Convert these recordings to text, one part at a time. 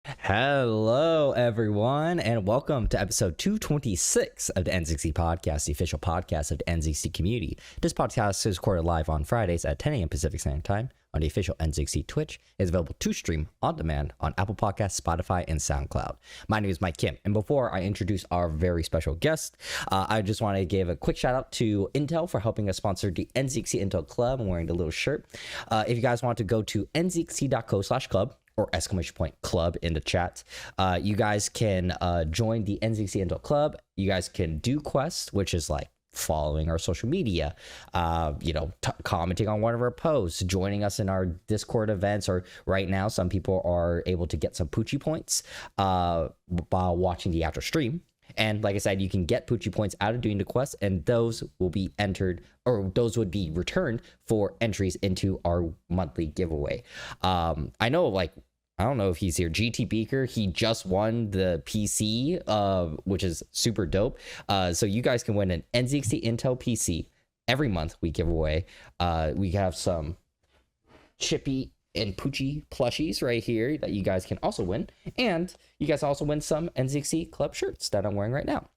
Hello, everyone, and welcome to episode 226 of the NZXT podcast, the official podcast of the NZXT community. This podcast is recorded live on Fridays at 10 a.m. Pacific Standard Time on the official NZXT Twitch. It is available to stream on demand on Apple Podcasts, Spotify, and SoundCloud. My name is Mike Kim, and before I introduce our very special guest, I just want to give a quick shout out to Intel for helping us sponsor the NZXT Intel Club. I'm wearing the little shirt. If you guys want to go to nzxt.co/club, or exclamation point club in the chat. You guys can join the NZXT Intel Club. You guys can do quests, which is like following our social media, commenting on one of our posts, joining us in our Discord events, or right now, some people are able to get some Poochie points while watching the actual stream. And like I said, you can get Poochie points out of doing the quest, and those will be entered, or those would be returned for entries into our monthly giveaway. I know, I don't know if he's here. GT Beaker, he just won the PC, which is super dope. So you guys can win an NZXT Intel PC every month. We give away. We have some Chippy and Poochie plushies right here that you guys can also win, and you guys also win some NZXT Club shirts that I'm wearing right now.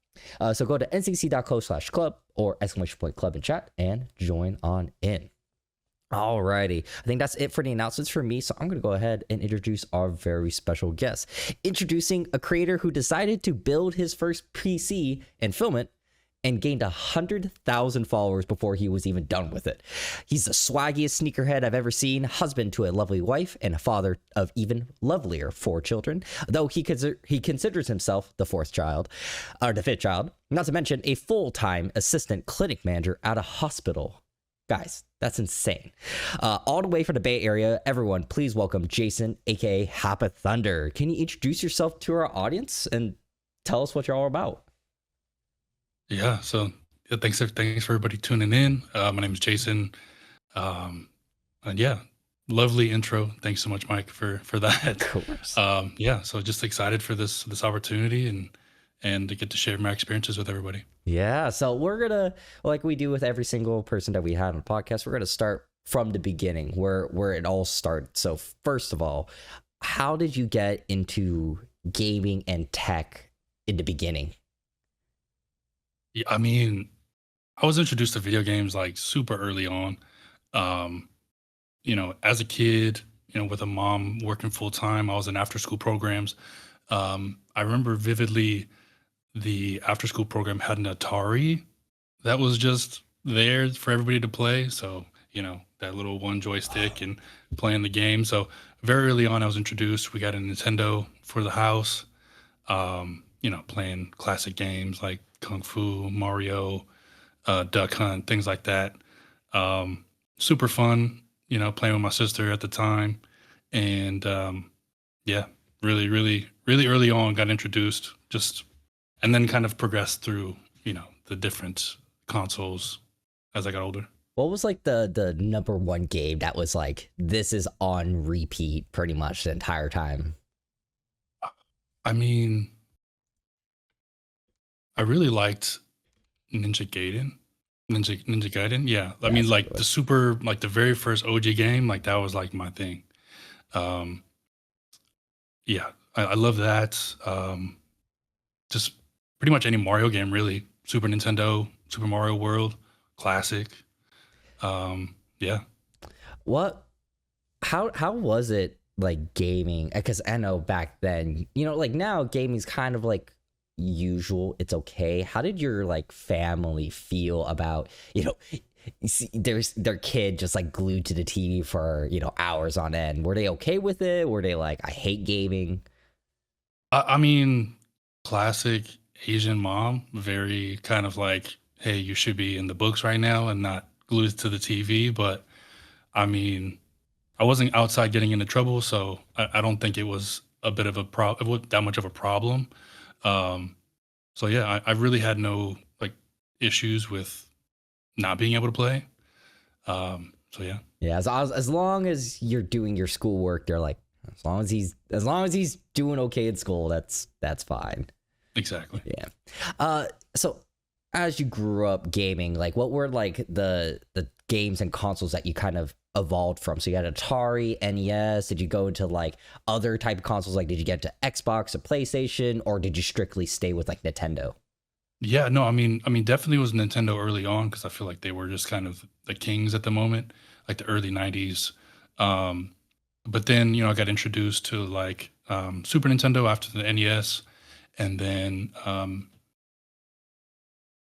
So go to nzxt.co/club or exclamation point club in chat and join on in. Alrighty, I think that's it for the announcements for me, so I'm going to go ahead and introduce our very special guest. Introducing a creator who decided to build his first PC and film it, and gained 100,000 followers before he was even done with it. He's the swaggiest sneakerhead I've ever seen, husband to a lovely wife, and a father of even lovelier 4 children, though he considers himself the fifth child, not to mention a full-time assistant clinic manager at a hospital. Guys, that's insane. All the way from the Bay Area, everyone, please welcome Jason, aka HapaThunder. Can you introduce yourself to our audience and tell us what you're all about? Yeah, so thanks for everybody tuning in. My name is Jason. And yeah, lovely intro. Thanks so much, Mike, for that. Of course. Yeah, so just excited for this opportunity and to get to share my experiences with everybody. Yeah, so we're gonna, like we do with every single person that we had on the podcast, we're gonna start from the beginning, where it all started. So first of all, how did you get into gaming and tech in the beginning? Yeah, I mean, I was introduced to video games like super early on. As a kid, with a mom working full time, I was in after school programs. I remember vividly the after school program had an Atari that was just there for everybody to play. So, that little one joystick and playing the game. So very early on, I was introduced. We got a Nintendo for the house, playing classic games like Kung Fu, Mario, Duck Hunt, things like that. Super fun, playing with my sister at the time. And yeah, really, really, really early on got introduced, and then kind of progressed through, the different consoles as I got older. What was like the number one game that was like, this is on repeat pretty much the entire time? I mean, I really liked Ninja Gaiden. Yeah. I mean, like the very first OG game, like that was like my thing. Yeah, I love that. Just pretty much any Mario game, really. Super Nintendo, Super Mario World, classic. Yeah. How was it like gaming? Because I know back then, like now gaming's kind of like usual, it's okay. How did your like family feel about there's their kid just like glued to the TV for hours on end? Were they okay with it? Were they like, I hate gaming? I mean, classic Asian mom, very kind of like, hey, you should be in the books right now and not glued to the TV. But I mean, I wasn't outside getting into trouble, so I don't think it was a bit of a problem. It wasn't that much of a problem. So yeah, I really had no like issues with not being able to play. So yeah. Yeah, as long as you're doing your schoolwork, they're like, as long as he's doing okay in school, that's fine. Exactly. Yeah. So as you grew up gaming, like what were like the games and consoles that you kind of evolved from? So you had Atari, NES. Did you go into like other type of consoles? Like, did you get to Xbox or PlayStation, or did you strictly stay with like Nintendo? Yeah, no, I mean, definitely was Nintendo early on because I feel like they were just kind of the kings at the moment, like the early '90s. Um, but then I got introduced to like Super Nintendo after the NES, and then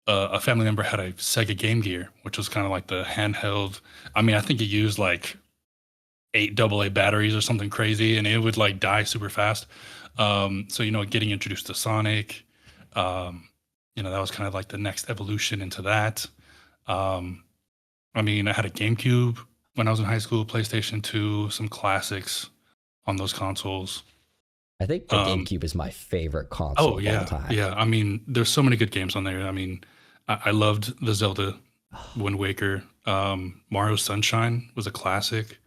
a family member had a Sega Game Gear, which was kind of like the handheld. I mean, I think it used like 8 AA batteries or something crazy, and it would like die super fast. So getting introduced to Sonic, um, that was kind of like the next evolution into that. Um, I mean, I had a GameCube when I was in high school, PlayStation 2, some classics on those consoles. I think the Um, GameCube is my favorite console oh of all yeah, time. yeah. I mean, there's so many good games on there. I mean, I loved the Zelda Wind Waker. Mario Sunshine was a classic.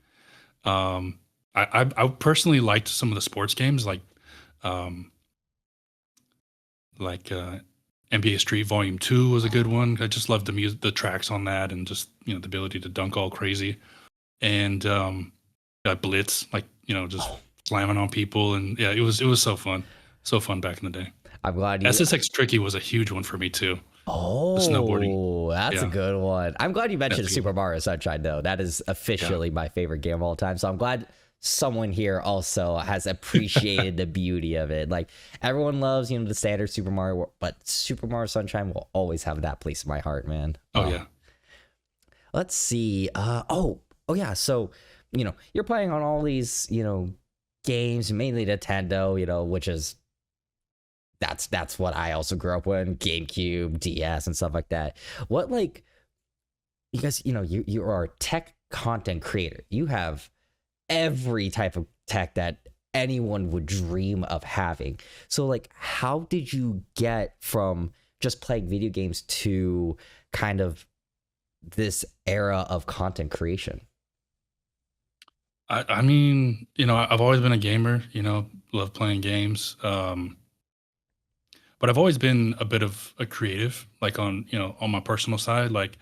Um, I personally liked some of the sports games um, like NBA Street Volume 2 was a good one. I just loved the music, the tracks on that, and just the ability to dunk all crazy. And Blitz, like just slamming on people, and yeah, it was so fun back in the day. I'm glad you. SSX Tricky was a huge one for me too. The snowboarding, Oh, that's a yeah, good one. I'm glad you mentioned that's a good Super one. Mario Sunshine, though. That is Yeah, officially my favorite game of all time. So I'm glad someone here also has appreciated the beauty of it. Like everyone loves, the standard Super Mario, but Super Mario Sunshine will always have that place in my heart, man. oh Oh, yeah. let's see. Oh yeah. So you're playing on all these, games, mainly Nintendo, which is that's what I also grew up with, GameCube, DS, and stuff like that. What like you guys, you are a tech content creator. You have every type of tech that anyone would dream of having. So like how did you get from just playing video games to kind of this era of content creation? I mean, I've always been a gamer. Love playing games. But I've always been a bit of a creative, like on my personal side. Like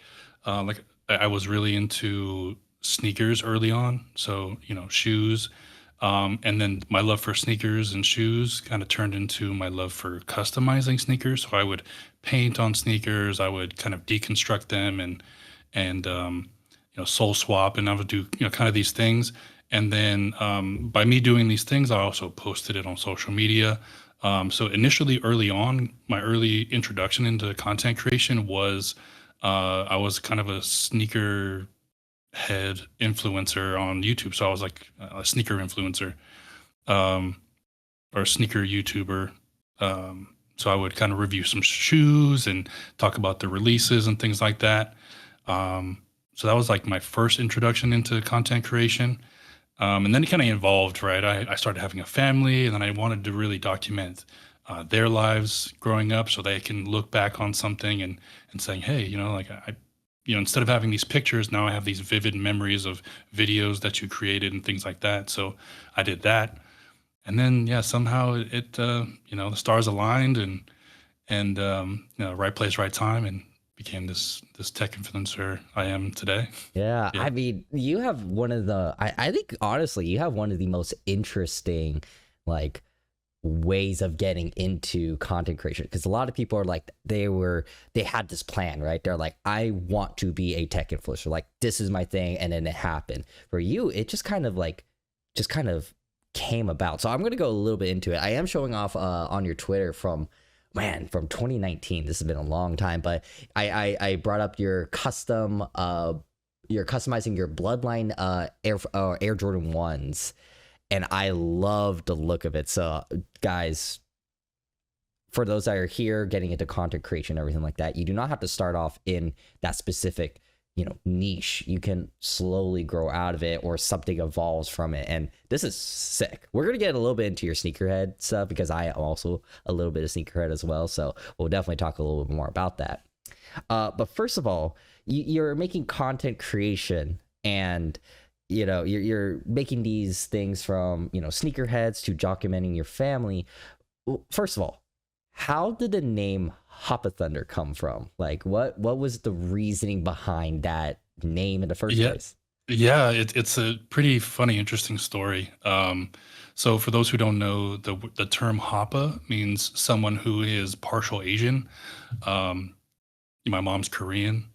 I was really into sneakers early on, so shoes, and then my love for sneakers and shoes kind of turned into my love for customizing sneakers. So I would paint on sneakers, I would kind of deconstruct them and soul swap, and I would do kind of these things. And then by me doing these things, I also posted it on social media. So initially, early on, my early introduction into content creation was I was kind of a sneaker head influencer on YouTube. So I was like a sneaker influencer um, or a sneaker YouTuber. So I would kind of review some shoes and talk about the releases and things like that. So that was like my first introduction into content creation. And then it kind of evolved, right? I started having a family, and then I wanted to really document their lives growing up, so they can look back on something and saying, hey, like instead of having these pictures, now I have these vivid memories of videos that you created and things like that. So I did that, and then yeah, somehow the stars aligned, and right place, right time, and became this tech influencer I am today. Yeah, Yeah. I mean, you have one of the I think honestly, you have one of the most interesting like ways of getting into content creation, because a lot of people are like they had this plan, right? They're like, I want to be a tech influencer, like this is my thing, and then it happened. For you, it just kind of came about. So I'm going to go a little bit into it. I am showing off on your Twitter from 2019. This has been a long time, but I brought up your you're customizing your Bloodline Air Jordan 1s, and I love the look of it. So guys, for those that are here getting into content creation and everything like that, you do not have to start off in that specific niche. You can slowly grow out of it, or something evolves from it, and this is sick. We're gonna get a little bit into your sneakerhead stuff, because I am also a little bit of sneakerhead as well, so we'll definitely talk a little bit more about that. But first of all, you're making content creation, and you're making these things from sneakerheads to documenting your family. Well, first of all, how did the name HapaThunder come from? Like, what was the reasoning behind that name in the first Yeah. place? Yeah, it's a pretty funny, interesting story. So for those who don't know, the term Hapa means someone who is partial Asian. Um, my mom's Korean,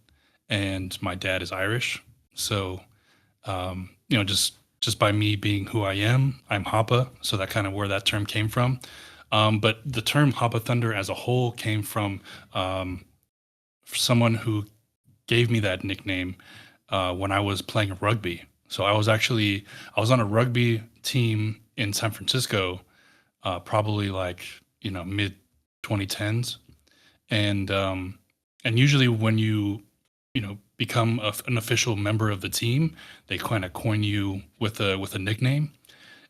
and my dad is Irish. So just by me being who I am, I'm Hapa. So that kind of where that term came from. But the term HapaThunder as a whole came from um, someone who gave me that nickname when I was playing rugby. So I was on a rugby team in San Francisco, probably like mid 2010s, and usually when you become an official member of the team, they kind of coin you with a nickname,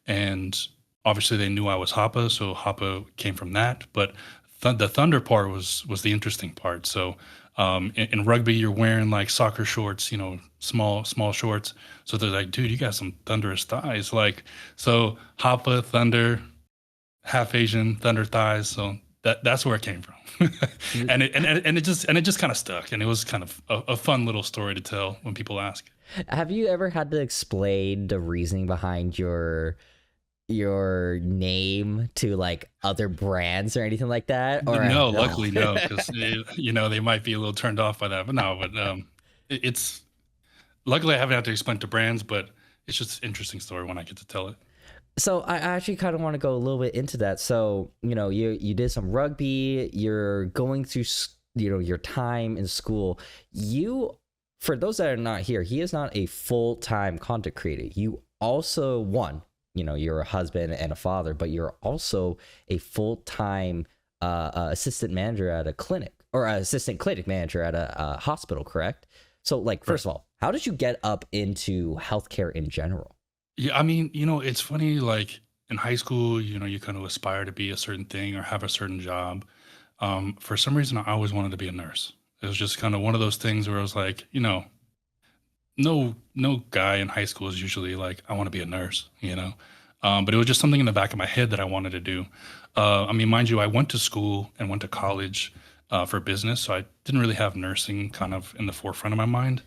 and obviously they knew I was Hapa, so Hapa came from that. But the Thunder part was the interesting part. So in rugby, you're wearing like soccer shorts, small shorts. So they're like, dude, you got some thunderous thighs. Like, so Hapa Thunder, half Asian, thunder thighs. So that's where it came from. And it just kind of stuck, and it was kind of a fun little story to tell when people ask. Have you ever had to explain the reasoning behind your name to like other brands or anything like that? Or No, no? luckily no, because they might be a little turned off by that. But no, but it's luckily I haven't had to explain to brands, but it's just an interesting story when I get to tell it. So I actually kind of want to go a little bit into that. So you did some rugby. You're going through your time in school. You, for those that are not here, he is not a full-time content creator. You also you're a husband and a father, but you're also a full-time assistant manager at a clinic, or assistant clinic manager at a hospital, correct? So like, Right. first of all, how did you get up into healthcare in general? Yeah, I mean, it's funny, like in high school, you kind of aspire to be a certain thing or have a certain job. For some reason, I always wanted to be a nurse. It was just kind of one of those things where I was like, no guy in high school is usually like, I want to be a nurse. But it was just something in the back of my head that I wanted to do. I mean, mind you, I went to school and went to college for business, so I didn't really have nursing kind of in the forefront of my mind.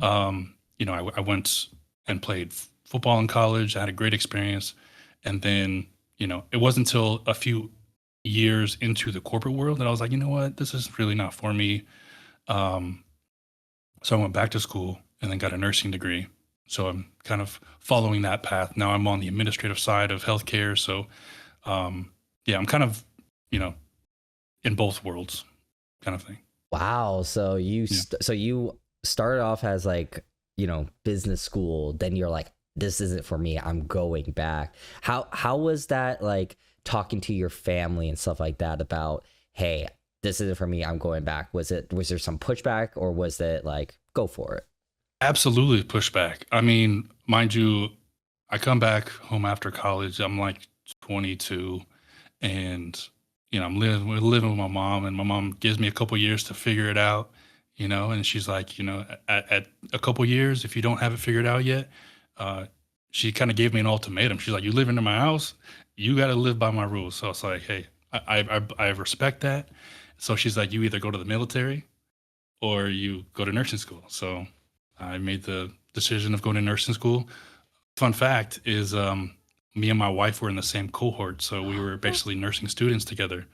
I went and played football in college. I had a great experience, and then it wasn't until a few years into the corporate world that I was like, you know what, this is really not for me. Um, so I went back to school and then got a nursing degree. So I'm kind of following that path. Now I'm on the administrative side of healthcare. So yeah, I'm kind of, you know, in both worlds kind of thing. Wow. So Yeah. so you started off as like, business school, then you're like, this isn't for me. I'm going back. How was that like talking to your family and stuff like that about, hey, this isn't for me. I'm going back. Was there some pushback, or was it like, go for it? Absolutely pushback. I mean, mind you, I come back home after college. I'm like 22, and we're living with my mom, and my mom gives me a couple years to figure it out. And she's like, at a couple years, if you don't have it figured out yet, uh, she kind of gave me an ultimatum. She's like, you live into my house, you got to live by my rules. So it's like, hey, I respect that. So she's like, you either go to the military or you go to nursing school. So I made the decision of going to nursing school. Fun fact is, me and my wife were in the same cohort, so we were basically nursing students together,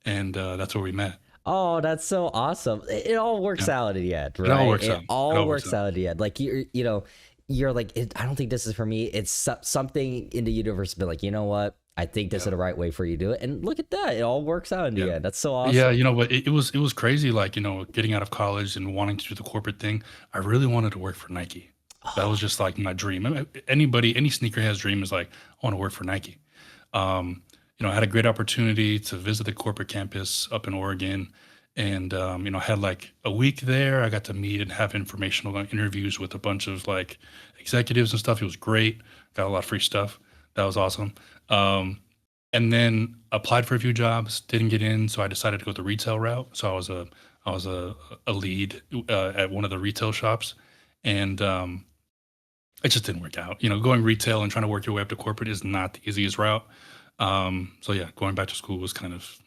and that's where we met. Oh, that's so awesome. It all works Yeah, out in the end, it all right? works It out. It all all works works out. out in the end. Like you're like, I don't think this is for me. It's something in the universe, but like, you know what? I think this is Yeah, the right way for you to do it. And look at that. It all works out in the yeah, end. That's so yeah. awesome. But it was crazy. Like getting out of college and wanting to do the corporate thing. I really wanted to work for Nike. That was just like my dream. Any sneakerhead's dream is like, I want to work for Nike. I had a great opportunity to visit the corporate campus up in Oregon, and I had like a week there. I got to meet and have informational interviews with a bunch of like executives and stuff. It was great. Got a lot of free stuff. That was awesome. Um, and then applied for a few jobs, didn't get in, so I decided to go the retail route. So I was a lead at one of the retail shops, and it just didn't work out. Going retail and trying to work your way up to corporate is not the easiest route. So yeah, going back to school was kind of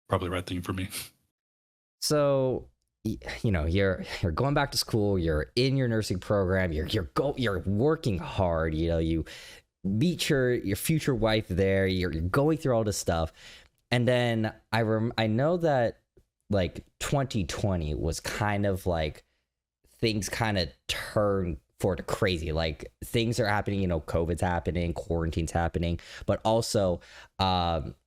probably the right thing for me. So you know, you're going back to school, you're in your nursing program, you're working hard, you know, you meet your future wife there, you're going through all this stuff. And then I know that like 2020 was kind of like things kind of turn for the crazy. Like things are happening, you know, COVID's happening, quarantine's happening, but also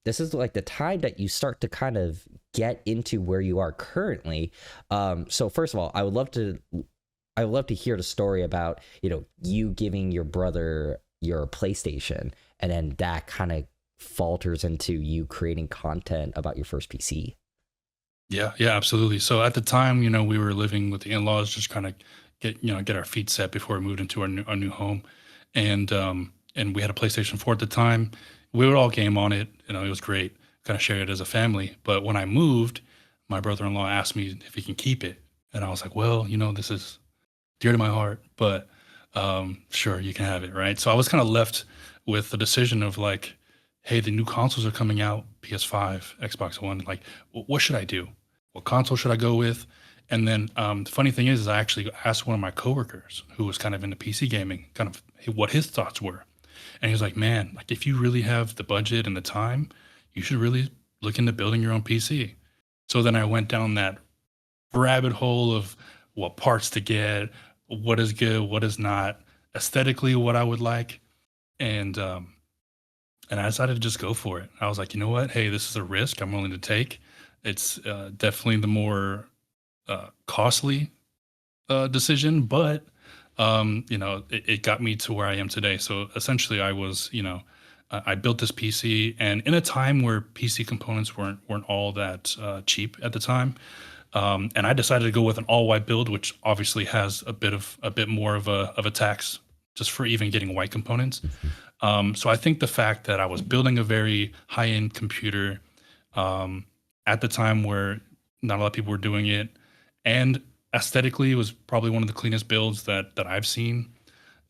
this is like the time that you start to kind of get into where you are currently. So first of all, I would love to hear the story about, you know, you giving your brother your PlayStation, and then that kind of falters into you creating content about your first PC. Yeah, yeah, absolutely. So at the time, you know, we were living with the in-laws, just kind of get our feet set before we moved into our new home, and we had a PlayStation 4 at the time. We would all game on it. You know, it was great. Kind of share it as a family. But when I moved, my brother-in-law asked me if he can keep it, and I was like, well, you know, this is dear to my heart, but sure, you can have it, right? So I was kind of left with the decision of like, hey, the new consoles are coming out, PS5, Xbox One. Like, what should I do? What console should I go with? And then the funny thing is I actually asked one of my coworkers who was kind of into PC gaming, kind of what his thoughts were. And he was like, man, like if you really have the budget and the time, you should really look into building your own PC. So then I went down that rabbit hole of what parts to get, what is good, what is not, aesthetically what I would like, and I decided to just go for it. I was like, you know what? Hey, this is a risk I'm willing to take. It's definitely the more costly decision, but you know, it got me to where I am today. So essentially, I was, you know, I built this PC, and in a time where PC components weren't all that cheap at the time, and I decided to go with an all white build, which obviously has a bit more of a tax just for even getting white components. So I think the fact that I was building a very high end computer at the time where not a lot of people were doing it, and aesthetically it was probably one of the cleanest builds that I've seen.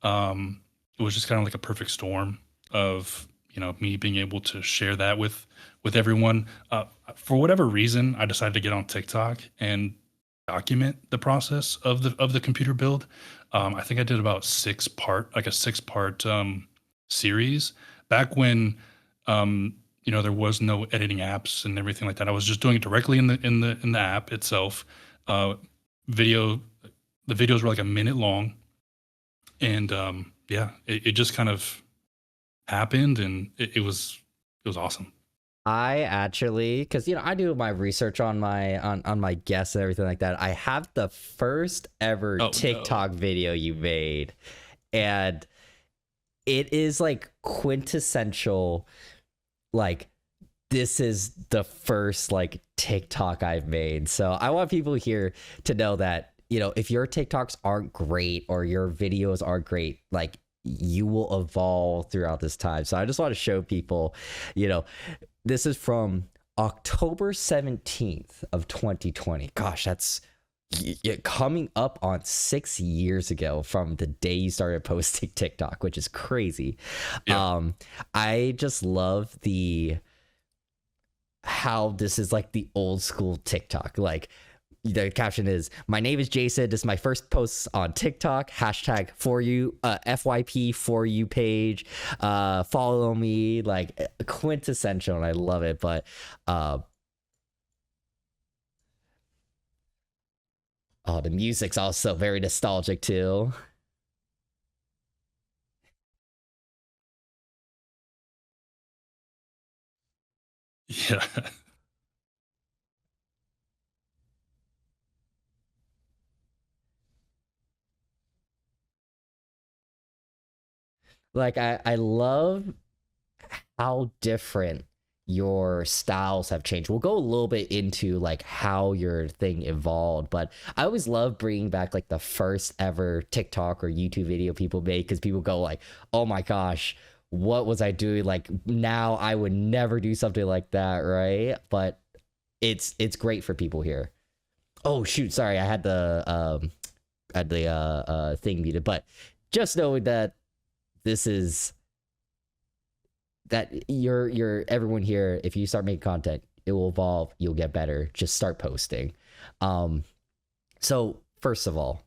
It was just kind of like a perfect storm of, you know, me being able to share that with everyone. For whatever reason, I decided to get on TikTok and document the process of the computer build. I think I did about a 6 part series back when you know, there was no editing apps and everything like that. I was just doing it directly in the app itself. Uh, video the videos were like a minute long, and yeah, it just kind of happened, and it was awesome. I actually, because you know, I do my research on my guests and everything like that. I have the first ever Oh no. TikTok video you made, and it is like quintessential. Like this is the first like TikTok I've made. So I want people here to know that, you know, if your TikToks aren't great or your videos aren't great, like you will evolve throughout this time. So I just want to show people, you know, this is from October 17th of 2020. Gosh, that's coming up on 6 years ago from the day you started posting TikTok, which is crazy. Yeah. I just love how this is like the old school TikTok. Like the caption is, "My name is Jason. This is my first post on TikTok. Hashtag for you, FYP for you page. Follow me." Like quintessential, and I love it. But oh, the music's also very nostalgic too. Yeah. Like I love how different your styles have changed. We'll go a little bit into like how your thing evolved, but I always love bringing back like the first ever TikTok or YouTube video people made, because people go like, "Oh my gosh, what was I doing? Like now I would never do something like that," right? But it's great for people here. Oh shoot, sorry, I had the thing muted, but just knowing that this is that you're everyone here, if you start making content, it will evolve, you'll get better, just start posting. um So, first of all,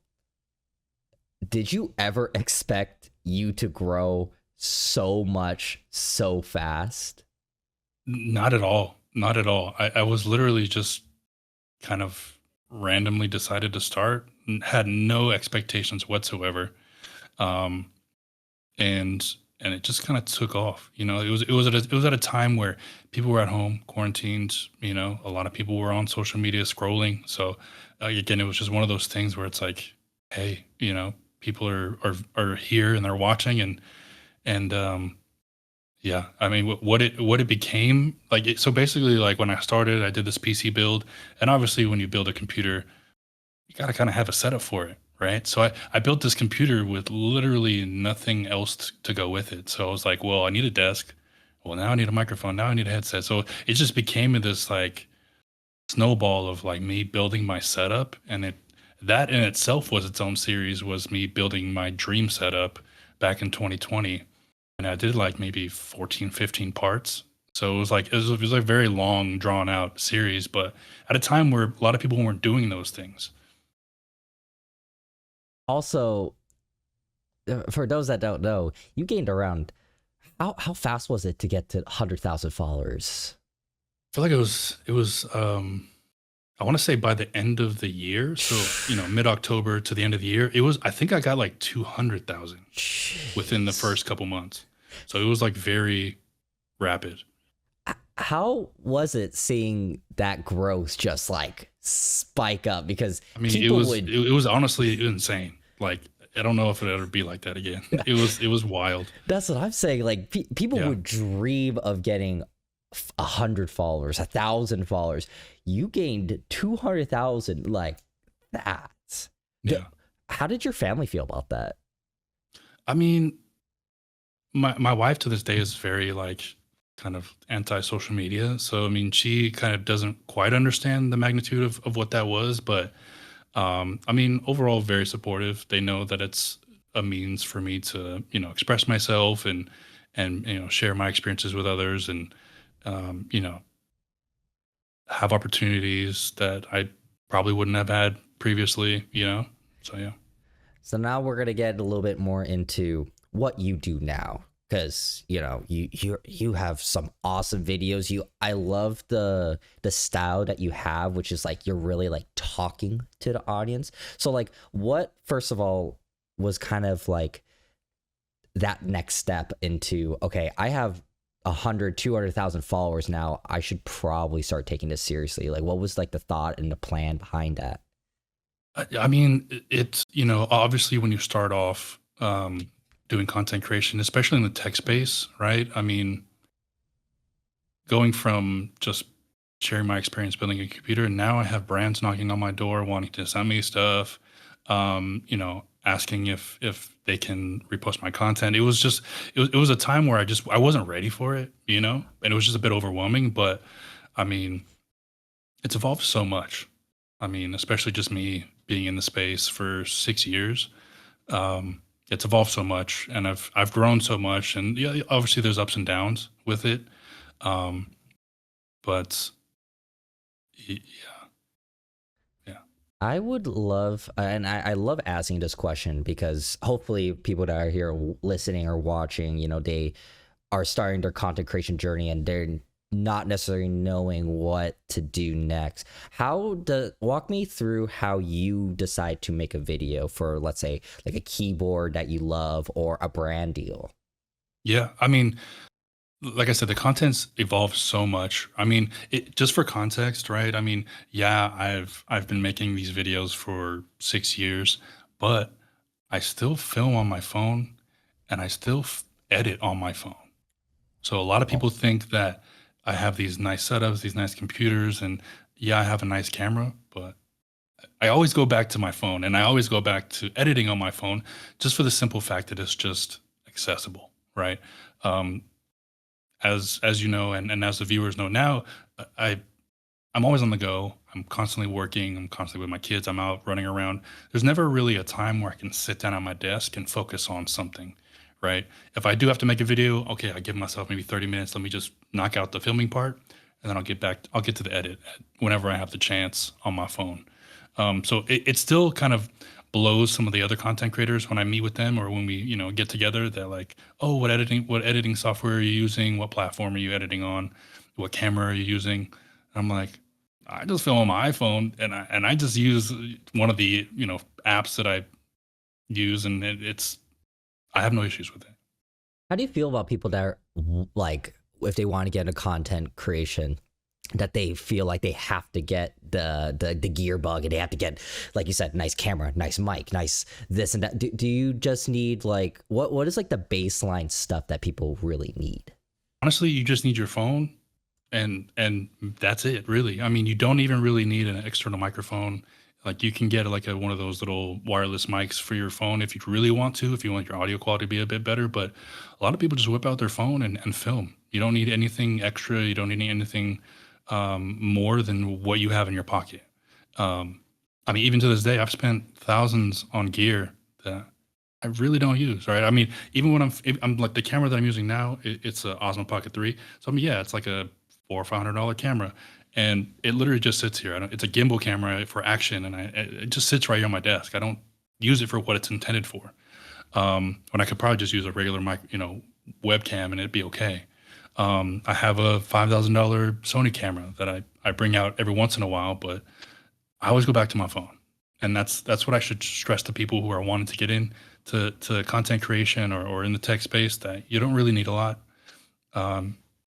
did you ever expect you to grow so much so fast? Not at all. Not at all. I was literally just kind of randomly decided to start, had no expectations whatsoever. Um, and and it just kind of took off. It was at a time where people were at home, quarantined. A lot of people were on social media scrolling. So again, it was just one of those things where it's like, hey, people are here and they're watching, and yeah, I mean, what it became like. So basically, like when I started, I did this PC build, and obviously, when you build a computer, you got to kind of have a setup for it, right? So I built this computer with literally nothing else to go with it. So I was like, well, I need a desk. Well, now I need a microphone. Now I need a headset. So it just became this like snowball of like me building my setup, and that in itself was its own series. Was me building my dream setup back in 2020, and I did like maybe 14, 15 parts. So it was a very long, drawn out series, but at a time where a lot of people weren't doing those things. Also, for those that don't know, you gained around how fast was it to get to 100,000 followers? I feel like it was I want to say by the end of the year, so mid October to the end of the year, I think I got like 200,000 within the Jeez. first couple months. So it was like very rapid. How was it seeing that growth just like spike up? Because I mean, it people was it, would, it was honestly insane. Like I don't know if it'll ever be like that again. It was wild. that's what I'm saying. Like people Yeah. would dream of getting 100 followers, 1,000 followers. You gained 200,000 like that. Yeah. How did your family feel about that? I mean, my wife to this day is very like kind of anti social media. So I mean, she kind of doesn't quite understand the magnitude of what that was, but I mean, overall, very supportive. They know that it's a means for me to, express myself and share my experiences with others, and um, you know, have opportunities that I probably wouldn't have had previously. So yeah. So now we're gonna get a little bit more into what you do now, because you have some awesome videos. I love the style that you have, which is like you're really like talking to the audience. So like, what first of all was kind of like that next step into, okay, I have 200,000 followers now. I should probably start taking this seriously. Like, what was like the thought and the plan behind that? I mean, it's, obviously when you start off doing content creation, especially in the tech space, right? I mean, going from just sharing my experience building a computer, and now I have brands knocking on my door wanting to send me stuff, asking if they can repost my content. It was a time where I wasn't ready for it, and it was just a bit overwhelming. But I mean, it's evolved so much. I mean, especially just me being in the space for 6 years. It's evolved so much, and I've grown so much, and yeah, obviously there's ups and downs with it. Um, but yeah, yeah, I would love, and I love asking this question because hopefully people that are here listening or watching, they are starting their content creation journey and they're not necessarily knowing what to do next. Walk me through how you decide to make a video for, let's say, like a keyboard that you love or a brand deal. yeah. I mean, like I said, the content's evolved so much. I mean, just for context, right? I mean, yeah, I've been making these videos for 6 years, but I still film on my phone and I still edit on my phone. So a lot of Oh, people think that I have these nice setups, these nice computers, and yeah, I have a nice camera, but I always go back to my phone, and I always go back to editing on my phone just for the simple fact that it's just accessible, right? Um, as you know, and as the viewers know now, I I'm always on the go. I'm constantly working. I'm constantly with my kids. I'm out running around. There's never really a time where I can sit down at my desk and focus on something, right? If I do have to make a video, okay, I give myself maybe 30 minutes. Let me just knock out the filming part, and then I'll get to the edit whenever I have the chance on my phone. So it still kind of blows some of the other content creators when I meet with them or when we, get together. They're like, "Oh, what editing software are you using? What platform are you editing on? What camera are you using?" I'm like, I just film on my iPhone and I just use one of the, apps that I use, and it's I have no issues with it. How do you feel about people that are like, if they want to get into content creation, that they feel like they have to get the gear bug and they have to get, like you said, nice camera, nice mic, nice this and that? Do you just need like what is like the baseline stuff that people really need? Honestly, you just need your phone and that's it, really. I mean, you don't even really need an external microphone. Like, you can get like one of those little wireless mics for your phone if you really want to, if you want your audio quality to be a bit better. But a lot of people just whip out their phone and film. You don't need anything extra. You don't need anything more than what you have in your pocket. I mean, even to this day, I've spent thousands on gear that I really don't use, right? I mean, even when I'm like, the camera that I'm using now, it's a Osmo Pocket 3. So I mean, yeah, it's like a $400 or $500 camera, and it literally just sits here. It's a gimbal camera for action, and it just sits right here on my desk. I don't use it for what it's intended for. When I could probably just use a regular mic, webcam, and it'd be okay. I have a $5,000 Sony camera that I bring out every once in a while, but I always go back to my phone. And that's what I should stress to people who are wanting to get in to content creation or in the tech space, that you don't really need a lot.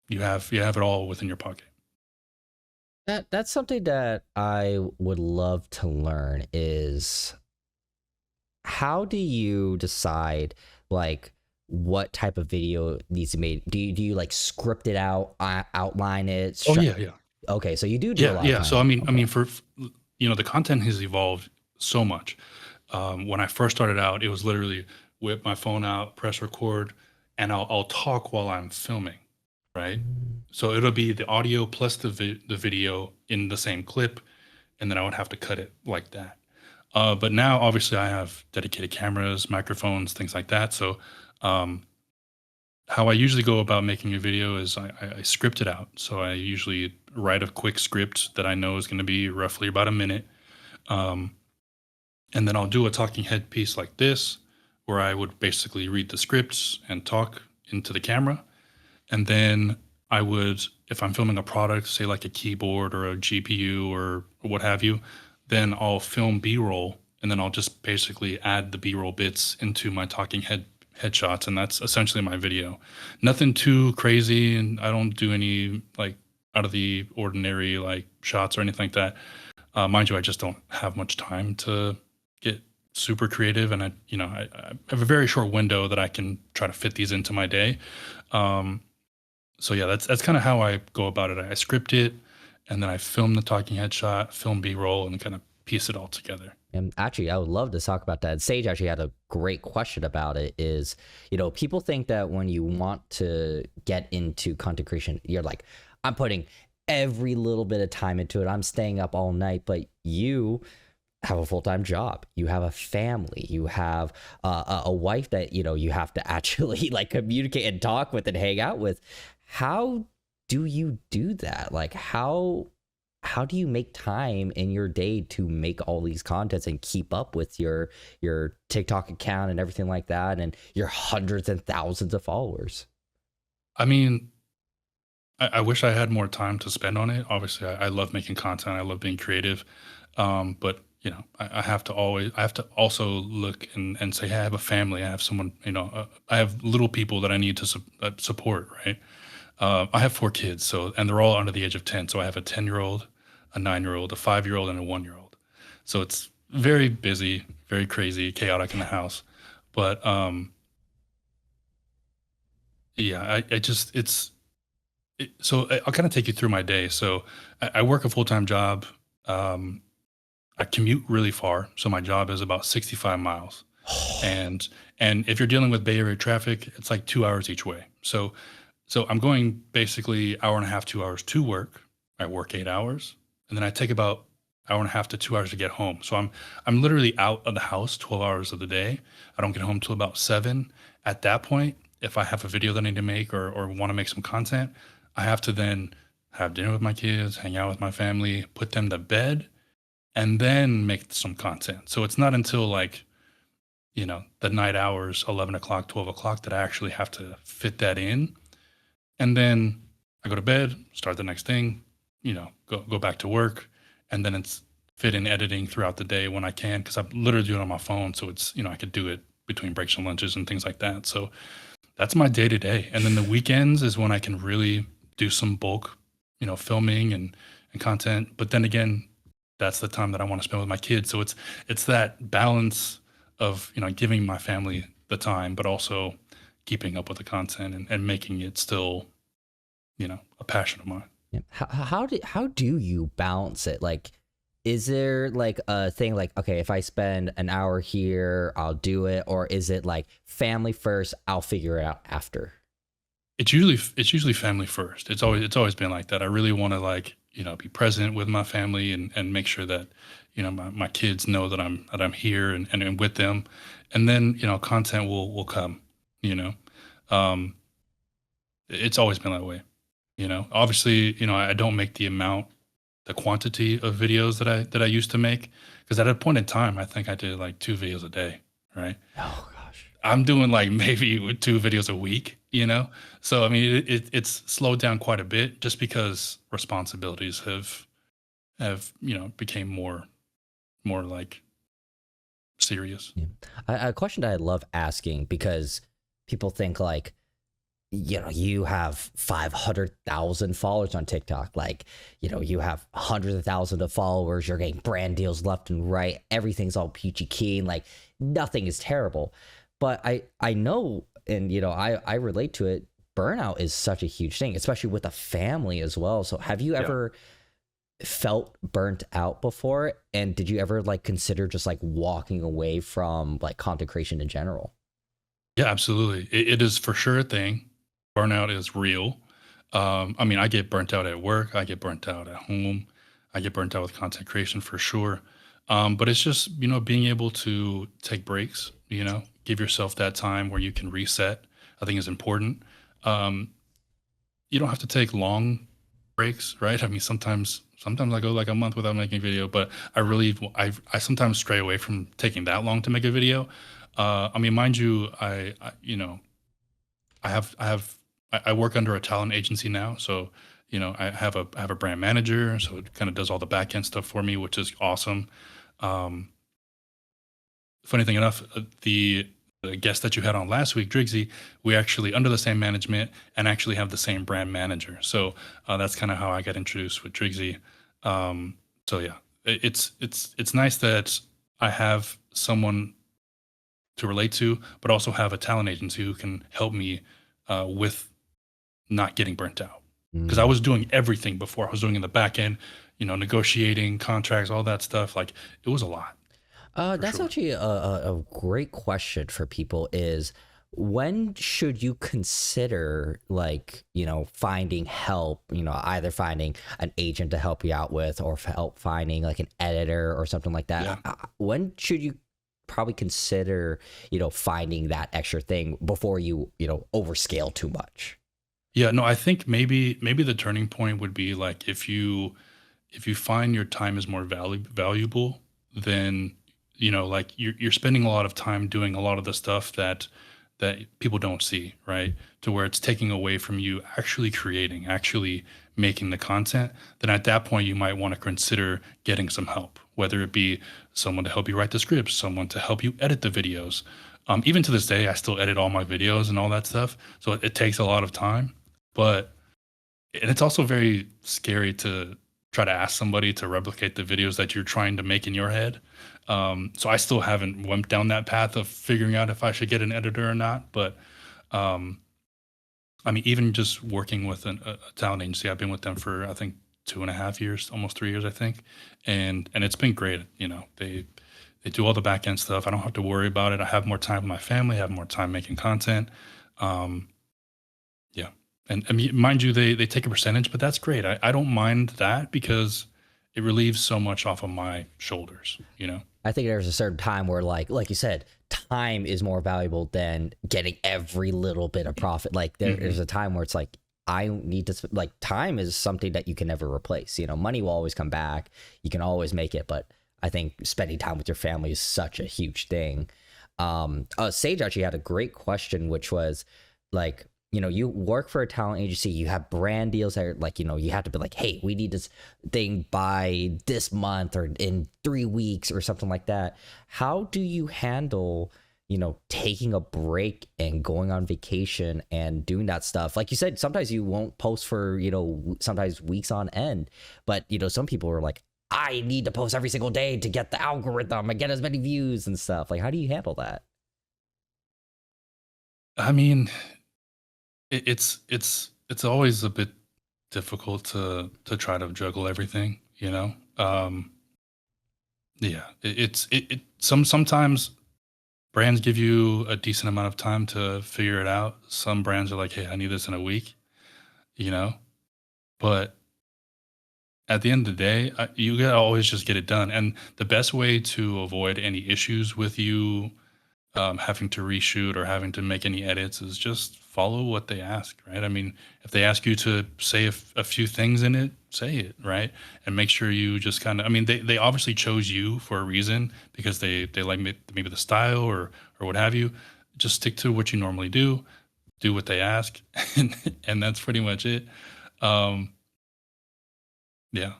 You have it all within your pocket. That's something that I would love to learn is, how do you decide like what type of video needs to be made? Do you like script it out, outline it? Oh yeah, yeah. Okay, so you do a Yeah, lot of yeah. So I time. mean, I Okay. mean, for the content has evolved so much. When I first started out, it was literally whip my phone out, press record, and I'll talk while I'm filming, right? Mm. So it'll be the audio plus the video in the same clip, and then I would have to cut it like that. But now, obviously, I have dedicated cameras, microphones, things like that. So um, how I usually go about making a video is I script it out. So I usually write a quick script that I know is going to be roughly about a minute. Um, and then I'll do a talking head piece like this, where I would basically read the scripts and talk into the camera. And then I would, if I'm filming a product, say like a keyboard or a GPU or what have you, then I'll film B-roll, and then I'll just basically add the B-roll bits into my talking headshots, and that's essentially my video. Nothing too crazy, and I don't do any like out of the ordinary like shots or anything like that. Mind you, I just don't have much time to get super creative, and I have a very short window that I can try to fit these into my day. Um, so yeah, that's kind of how I go about it. I script it, and then I film the talking headshot, film B-roll, and kind of piece it all together. And actually, I would love to talk about that. Sage actually had a great question about it. Is, people think that when you want to get into content creation, you're like, I'm putting every little bit of time into it. I'm staying up all night, but you have a full-time job, you have a family, you have a wife that you have to actually like communicate and talk with and hang out with. How do you do that? Like, how do you make time in your day to make all these contents and keep up with your TikTok account and everything like that, and your hundreds and thousands of followers? I mean, I wish I had more time to spend on it. Obviously, I love making content. I love being creative. But I have to also look and say, hey, I have a family. I have someone, I have little people that I need to support, right? I have 4 kids, and they're all under the age of 10. So I have a 10-year-old, a 9-year-old, a 5-year-old, and a 1-year-old. So it's very busy, very crazy, chaotic in the house. But yeah, I just so I'll kind of take you through my day. So I work a full-time job. Um, I commute really far, so my job is about 65 miles. And if you're dealing with Bay Area traffic, it's like 2 hours each way. So I'm going basically hour and a half, 2 hours to work. I work 8 hours, and then I take about hour and a half to 2 hours to get home. So I'm literally out of the house 12 hours of the day. I don't get home till about 7. At that point, if I have a video that I need to make or want to make some content, I have to then have dinner with my kids, hang out with my family, put them to bed, and then make some content. So it's not until like, the night hours, 11 o'clock, 12 o'clock, that I actually have to fit that in. And then I go to bed, start the next thing, go back to work. And then it's fit in editing throughout the day when I can, because I literally do it on my phone. So it's, I could do it between breaks and lunches and things like that. So that's my day to day. And then the weekends is when I can really do some bulk, filming and content. But then again, that's the time that I want to spend with my kids. So it's that balance of, giving my family the time, but also keeping up with the content and making it still, a passion of mine. Yeah. How do you balance it? Like, is there like a thing like, okay, if I spend an hour here, I'll do it, or is it like family first, I'll figure it out after? It's usually family first. It's always been like that. I really want to like, be present with my family and make sure that, my kids know that I'm here and with them. And then, content will come, you know. Um, it's always been that way, Obviously, I don't make the quantity of videos that I used to make, because at a point in time, I think I did like 2 videos a day, right? Oh gosh. I'm doing like maybe with 2 videos a week. So I mean, it's slowed down quite a bit, just because responsibilities have became more like serious. Yeah. A question that I love asking, because people think like, you have 500,000 followers on TikTok. Like, you have hundreds of thousands of followers. You're getting brand deals left and right. Everything's all peachy keen. Like, nothing is terrible. But I know, and, I relate to it. Burnout is such a huge thing, especially with a family as well. So have you ever felt burnt out before? And did you ever like consider just like walking away from like content creation in general? Yeah, absolutely. It is for sure a thing. Burnout is real. I mean, I get burnt out at work. I get burnt out at home. I get burnt out with content creation for sure. But it's just, being able to take breaks, give yourself that time where you can reset, I think is important. Um, you don't have to take long breaks, right? I mean, sometimes I go like a month without making a video, but I sometimes stray away from taking that long to make a video. I mean, mind you, I work under a talent agency now, so I have a brand manager, so it kind of does all the back end stuff for me, which is awesome. Um, Funny thing enough, the guest that you had on last week, Driggsy, we actually under the same management and actually have the same brand manager. So that's kind of how I got introduced with Driggsy. So yeah, it's nice that I have someone to relate to, but also have a talent agency who can help me with not getting burnt out. Because I was doing everything before. I was doing in the back end, negotiating contracts, all that stuff. Like, it was a lot. That's Sure. actually a great question for people is, when should you consider like, finding help, either finding an agent to help you out with, or help finding like an editor or something like that? Yeah. When should you probably consider, finding that extra thing before you, overscale too much? Yeah, no, I think maybe the turning point would be like if you find your time is more valuable, then like you're spending a lot of time doing a lot of the stuff that people don't see, right? To where it's taking away from you actually creating, actually making the content. Then at that point, you might want to consider getting some help, whether it be someone to help you write the scripts, someone to help you edit the videos. Even to this day, I still edit all my videos and all that stuff, so it takes a lot of time. But and it's also very scary to try to ask somebody to replicate the videos that you're trying to make in your head. So I still haven't went down that path of figuring out if I should get an editor or not. But um, I mean, even just working with a talent agency, I've been with them for I think 2.5 years, almost 3 years, I think, and it's been great. They do all the back end stuff. I don't have to worry about it. I have more time with my family. I have more time making content. Um, yeah. And I mean, mind you, they take a percentage, but that's great. I don't mind that because it relieves so much off of my shoulders. I think there's a certain time where like you said, time is more valuable than getting every little bit of profit. Like there's a time where it's like, I need to like, time is something that you can never replace. Money will always come back. You can always make it, but I think spending time with your family is such a huge thing. Sage actually had a great question, which was like, you work for a talent agency, you have brand deals that are like, you have to be like, hey, we need this thing by this month or in 3 weeks or something like that. How do you handle, taking a break and going on vacation and doing that stuff? Like you said, sometimes you won't post for, sometimes weeks on end, but, some people are like, I need to post every single day to get the algorithm and get as many views and stuff. Like, how do you handle that? I mean, it's always a bit difficult to try to juggle everything, you know? Yeah, sometimes brands give you a decent amount of time to figure it out. Some brands are like, "Hey, I need this in a week," you know? But at the end of the day, you gotta always just get it done, and the best way to avoid any issues with you having to reshoot or having to make any edits is just follow what they ask, right? I mean, if they ask you to say a few things in it, say it, right? And make sure you just kind of, I mean, they obviously chose you for a reason because they like maybe the style or what have you. Just stick to what you normally do what they ask, and that's pretty much it. Um, yeah.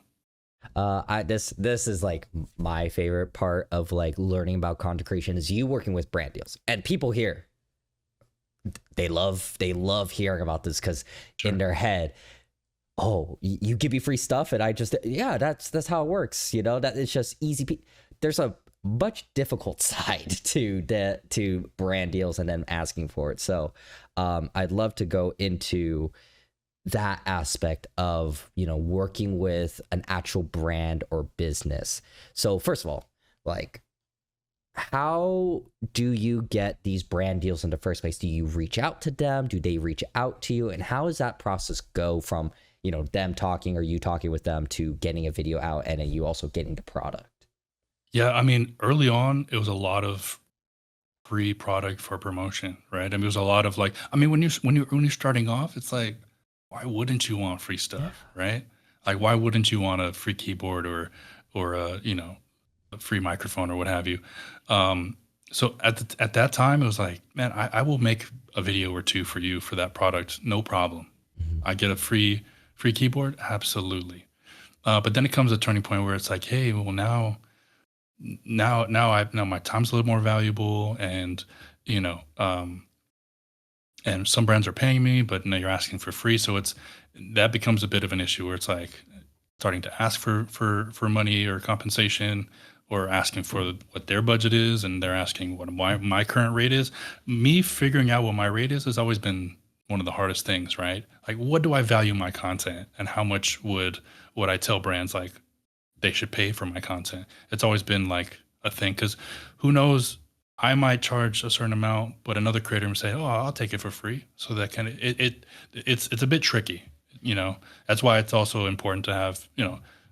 This is like my favorite part of like learning about content creation is you working with brand deals, and people here, they love hearing about this because in Sure. their head, oh, you give me free stuff and I just, yeah, that's how it works, that it's just easy. There's a much difficult side to brand deals and then asking for it. So I'd love to go into that aspect of working with an actual brand or business. So first of all, like, how do you get these brand deals in the first place? Do you reach out to them? Do they reach out to you? And how does that process go from them talking or you talking with them to getting a video out and then you also getting the product? Yeah, I mean, early on, it was a lot of free product for promotion, right? I mean, it was a lot of like, I mean, when you're starting off, it's like, why wouldn't you want free Yeah. stuff, right? Like, why wouldn't you want a free keyboard or a free microphone or what have you? Um, so at that time, it was like, man, I will make a video or two for you for that product, no problem. Mhm. I get a free keyboard, absolutely. But then it comes a turning point where it's like, hey, well now my time's a little more valuable, and you know and some brands are paying me, but now you're asking for free, so it's that becomes a bit of an issue where it's like starting to ask for money or compensation, or asking for what their budget is, and they're asking what my current rate is. Me figuring out what my rate is has always been one of the hardest things, right? Like, what do I value my content, and how much would I tell brands like they should pay for my content? It's always been like a thing because who knows? I might charge a certain amount, but another creator would say, "Oh, I'll take it for free." So that kind of it's a bit tricky, you know. That's why it's also important to have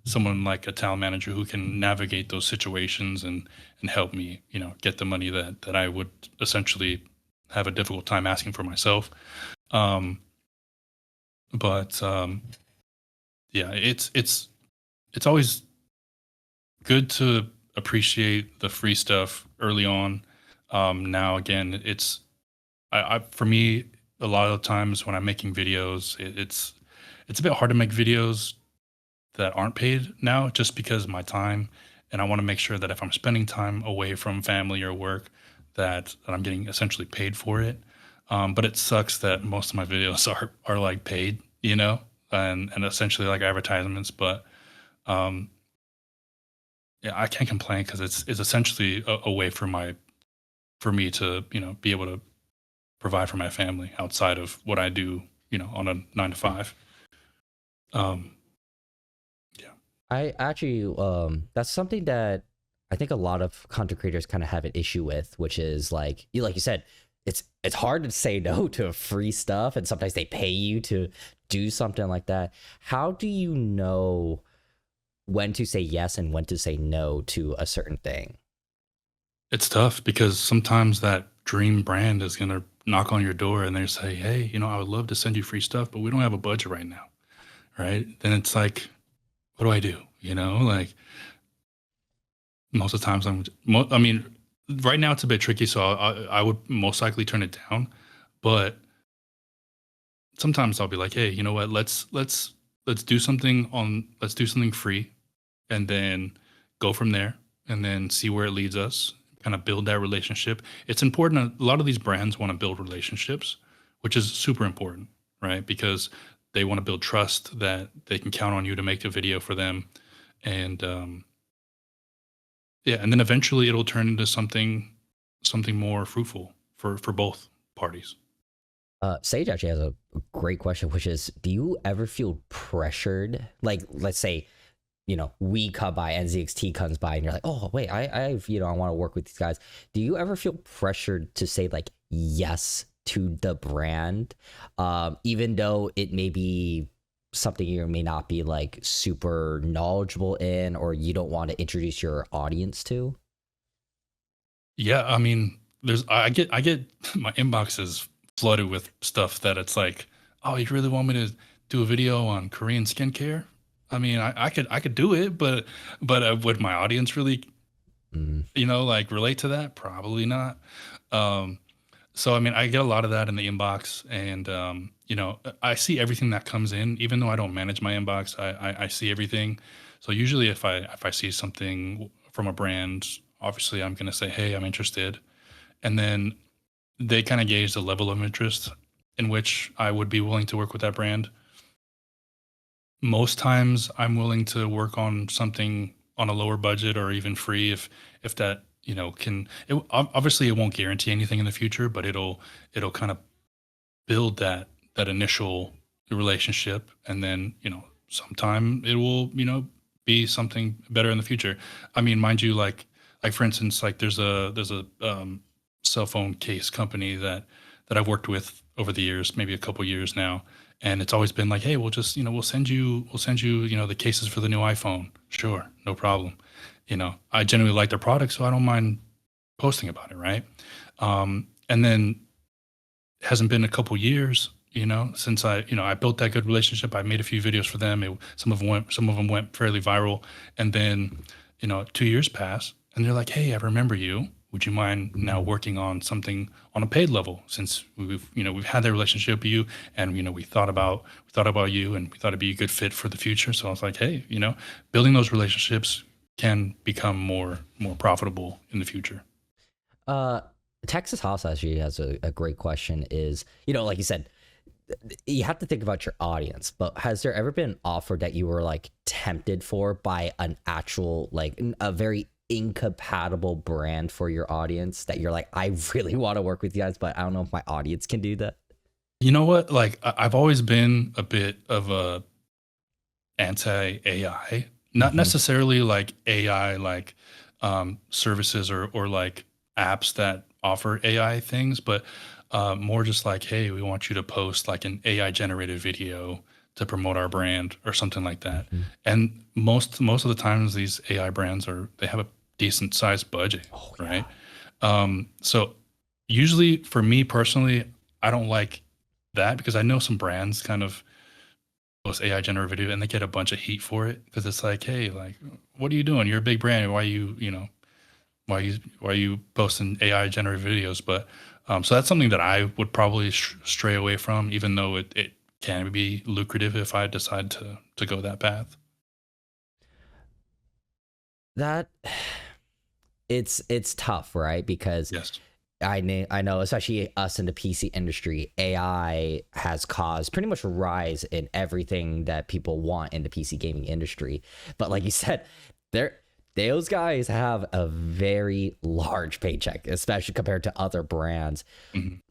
someone like a talent manager who can navigate those situations and help me get the money that I would essentially have a difficult time asking for myself. Um, but yeah, it's always good to appreciate the free stuff early on. Now again, I for me a lot of times when I'm making videos, it's a bit hard to make videos that aren't paid now just because of my time, and I want to make sure that if I'm spending time away from family or work, that I'm getting essentially paid for it. But it sucks that most of my videos are like paid, and essentially like advertisements. But um, yeah, I can't complain because it's essentially a way for me to be able to provide for my family outside of what I do, on a 9 to 5. Um, yeah, I actually, that's something that I think a lot of content creators kind of have an issue with, which is like you said, it's hard to say no to free stuff, and sometimes they pay you to do something like that. How do you know when to say yes and when to say no to a certain thing? it's tough because sometimes that dream brand is gonna knock on your door and they say, "Hey, I would love to send you free stuff, but we don't have a budget right now." Right? Then it's like, what do I do? Like Most of the times I mean, right now it's a bit tricky, so I would most likely turn it down. But sometimes I'll be like, hey, you know what? Let's do something free, and then go from there, and then see where it leads us. Kind of build that relationship. It's important. A lot of these brands want to build relationships, which is super important, right? Because they want to build trust that they can count on you to make a video for them, and yeah, and then eventually it'll turn into something more fruitful for both parties. Sage actually has a great question, which is, do you ever feel pressured? Like, let's say, we come by, NZXT comes by, and you're like, oh, wait, I want to work with these guys. Do you ever feel pressured to say like yes to the brand, even though it may be something you may not be like super knowledgeable in, or you don't want to introduce your audience to? Yeah, I mean, I get my inbox is flooded with stuff that it's like, oh, you really want me to do a video on Korean skincare? I mean, I could do it, but would my audience really, Mm, like relate to that? Probably not. Um, so I mean, I get a lot of that in the inbox, and I see everything that comes in, even though I don't manage my inbox. I see everything. So usually, if I see something from a brand, obviously I'm gonna say, hey, I'm interested, and then they kind of gauge the level of interest in which I would be willing to work with that brand. Most times I'm willing to work on something on a lower budget or even free if that, can obviously it won't guarantee anything in the future, but it'll kind of build that initial relationship, and then, sometime it will, be something better in the future. I mean, mind you, like for instance, like there's a cell phone case company that I've worked with over the years, maybe a couple years now, and it's always been like, hey, we'll just, we'll send you, the cases for the new iPhone. Sure, no problem. I genuinely like their product, so I don't mind posting about it, right? And then it hasn't been a couple years, since I built that good relationship. I made a few videos for them. Some of them went fairly viral, and then 2 years pass, and they're like, "Hey, I remember you. Would you mind now working on something on a paid level? Since we've had that relationship with you, and we thought about you, and we thought it'd be a good fit for the future." So I was like, "Hey, building those relationships can become more profitable in the future." Uh, Texas House actually has a great question. Is, like you said, you have to think about your audience, but has there ever been an offer that you were like tempted for by an actual, like a very incompatible brand for your audience, that you're like, I really want to work with you guys, but I don't know if my audience can do that? You know what? Like I've always been a bit of a anti AI, not Hmm. necessarily like AI, like services or like apps that offer AI things, but more just like, hey, we want you to post like an AI generated video to promote our brand or something like that. Hmm. And most of the times these AI brands they have a decent sized budget, Oh right? yeah. So usually for me personally, I don't like that because I know some brands kind of post AI generated video and they get a bunch of heat for it because it's like, hey, like, what are you doing? You're a big brand. Why are you posting AI generated videos? But so that's something that I would probably stray away from, even though it can be lucrative if I decide to go that path. That it's tough, right? Because Yes. I know, especially us in the PC industry, AI has caused pretty much a rise in everything that people want in the PC gaming industry. But like you said, they're those guys have a very large paycheck, especially compared to other brands. Mhm.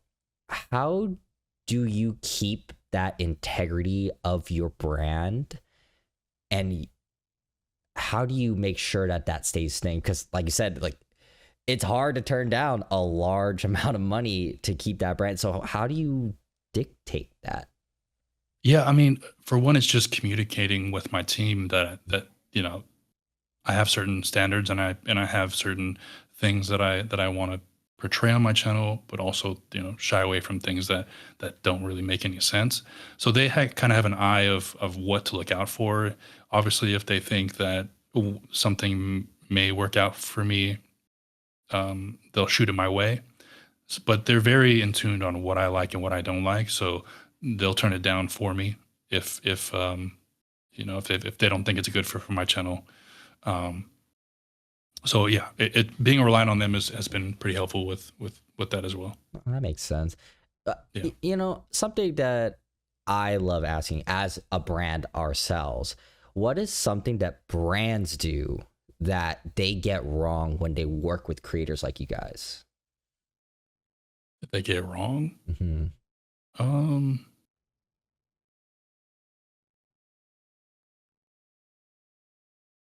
How do you keep that integrity of your brand, and how do you make sure that that stays staying? Because like you said, like, it's hard to turn down a large amount of money to keep that brand. So how do you dictate that? Yeah, I mean, for one, it's just communicating with my team that I have certain standards and I have certain things that I want to portray on my channel, but also shy away from things that don't really make any sense. So they kind of have an eye of what to look out for. Obviously, if they think that something may work out for me, they'll shoot it my way. But they're very in tune on what I like and what I don't like, so they'll turn it down for me if if they don't think it's good for my channel. Um, so yeah, it being reliant on them has been pretty helpful with that as well. That makes sense. Yeah. Something that I love asking as a brand ourselves, what is something that brands do that they get wrong when they work with creators like you guys? If they get it wrong, Mm-hmm.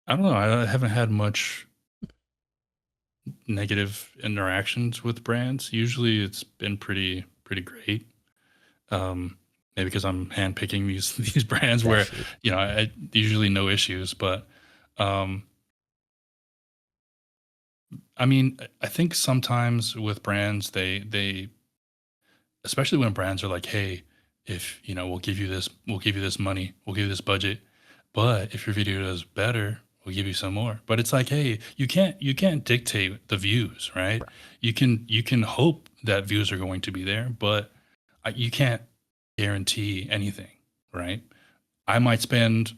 I don't know. I haven't had much negative interactions with brands. Usually, it's been pretty great. Um, Maybe because I'm handpicking these brands where Definitely. I usually no issues. But um, I mean, I think sometimes with brands, they especially when brands are like, hey, if we'll give you this money, we'll give you this budget, but if your video does better, we'll give you some more. But it's like, hey, you can't dictate the views, right? You can hope that views are going to be there, but you can't guarantee anything, right? I might spend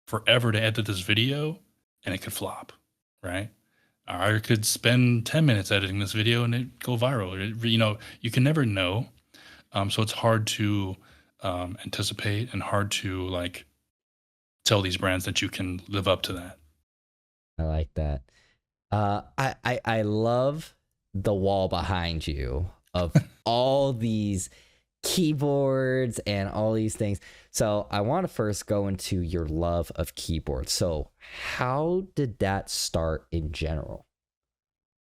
forever to edit this video and it could flop, right? I could spend 10 minutes editing this video and it go viral. You can never know. So it's hard to anticipate and hard to like tell these brands that you can live up to that. I like that. I love the wall behind you of all these keyboards and all these things. So I want to first go into your love of keyboards. So how did that start in general?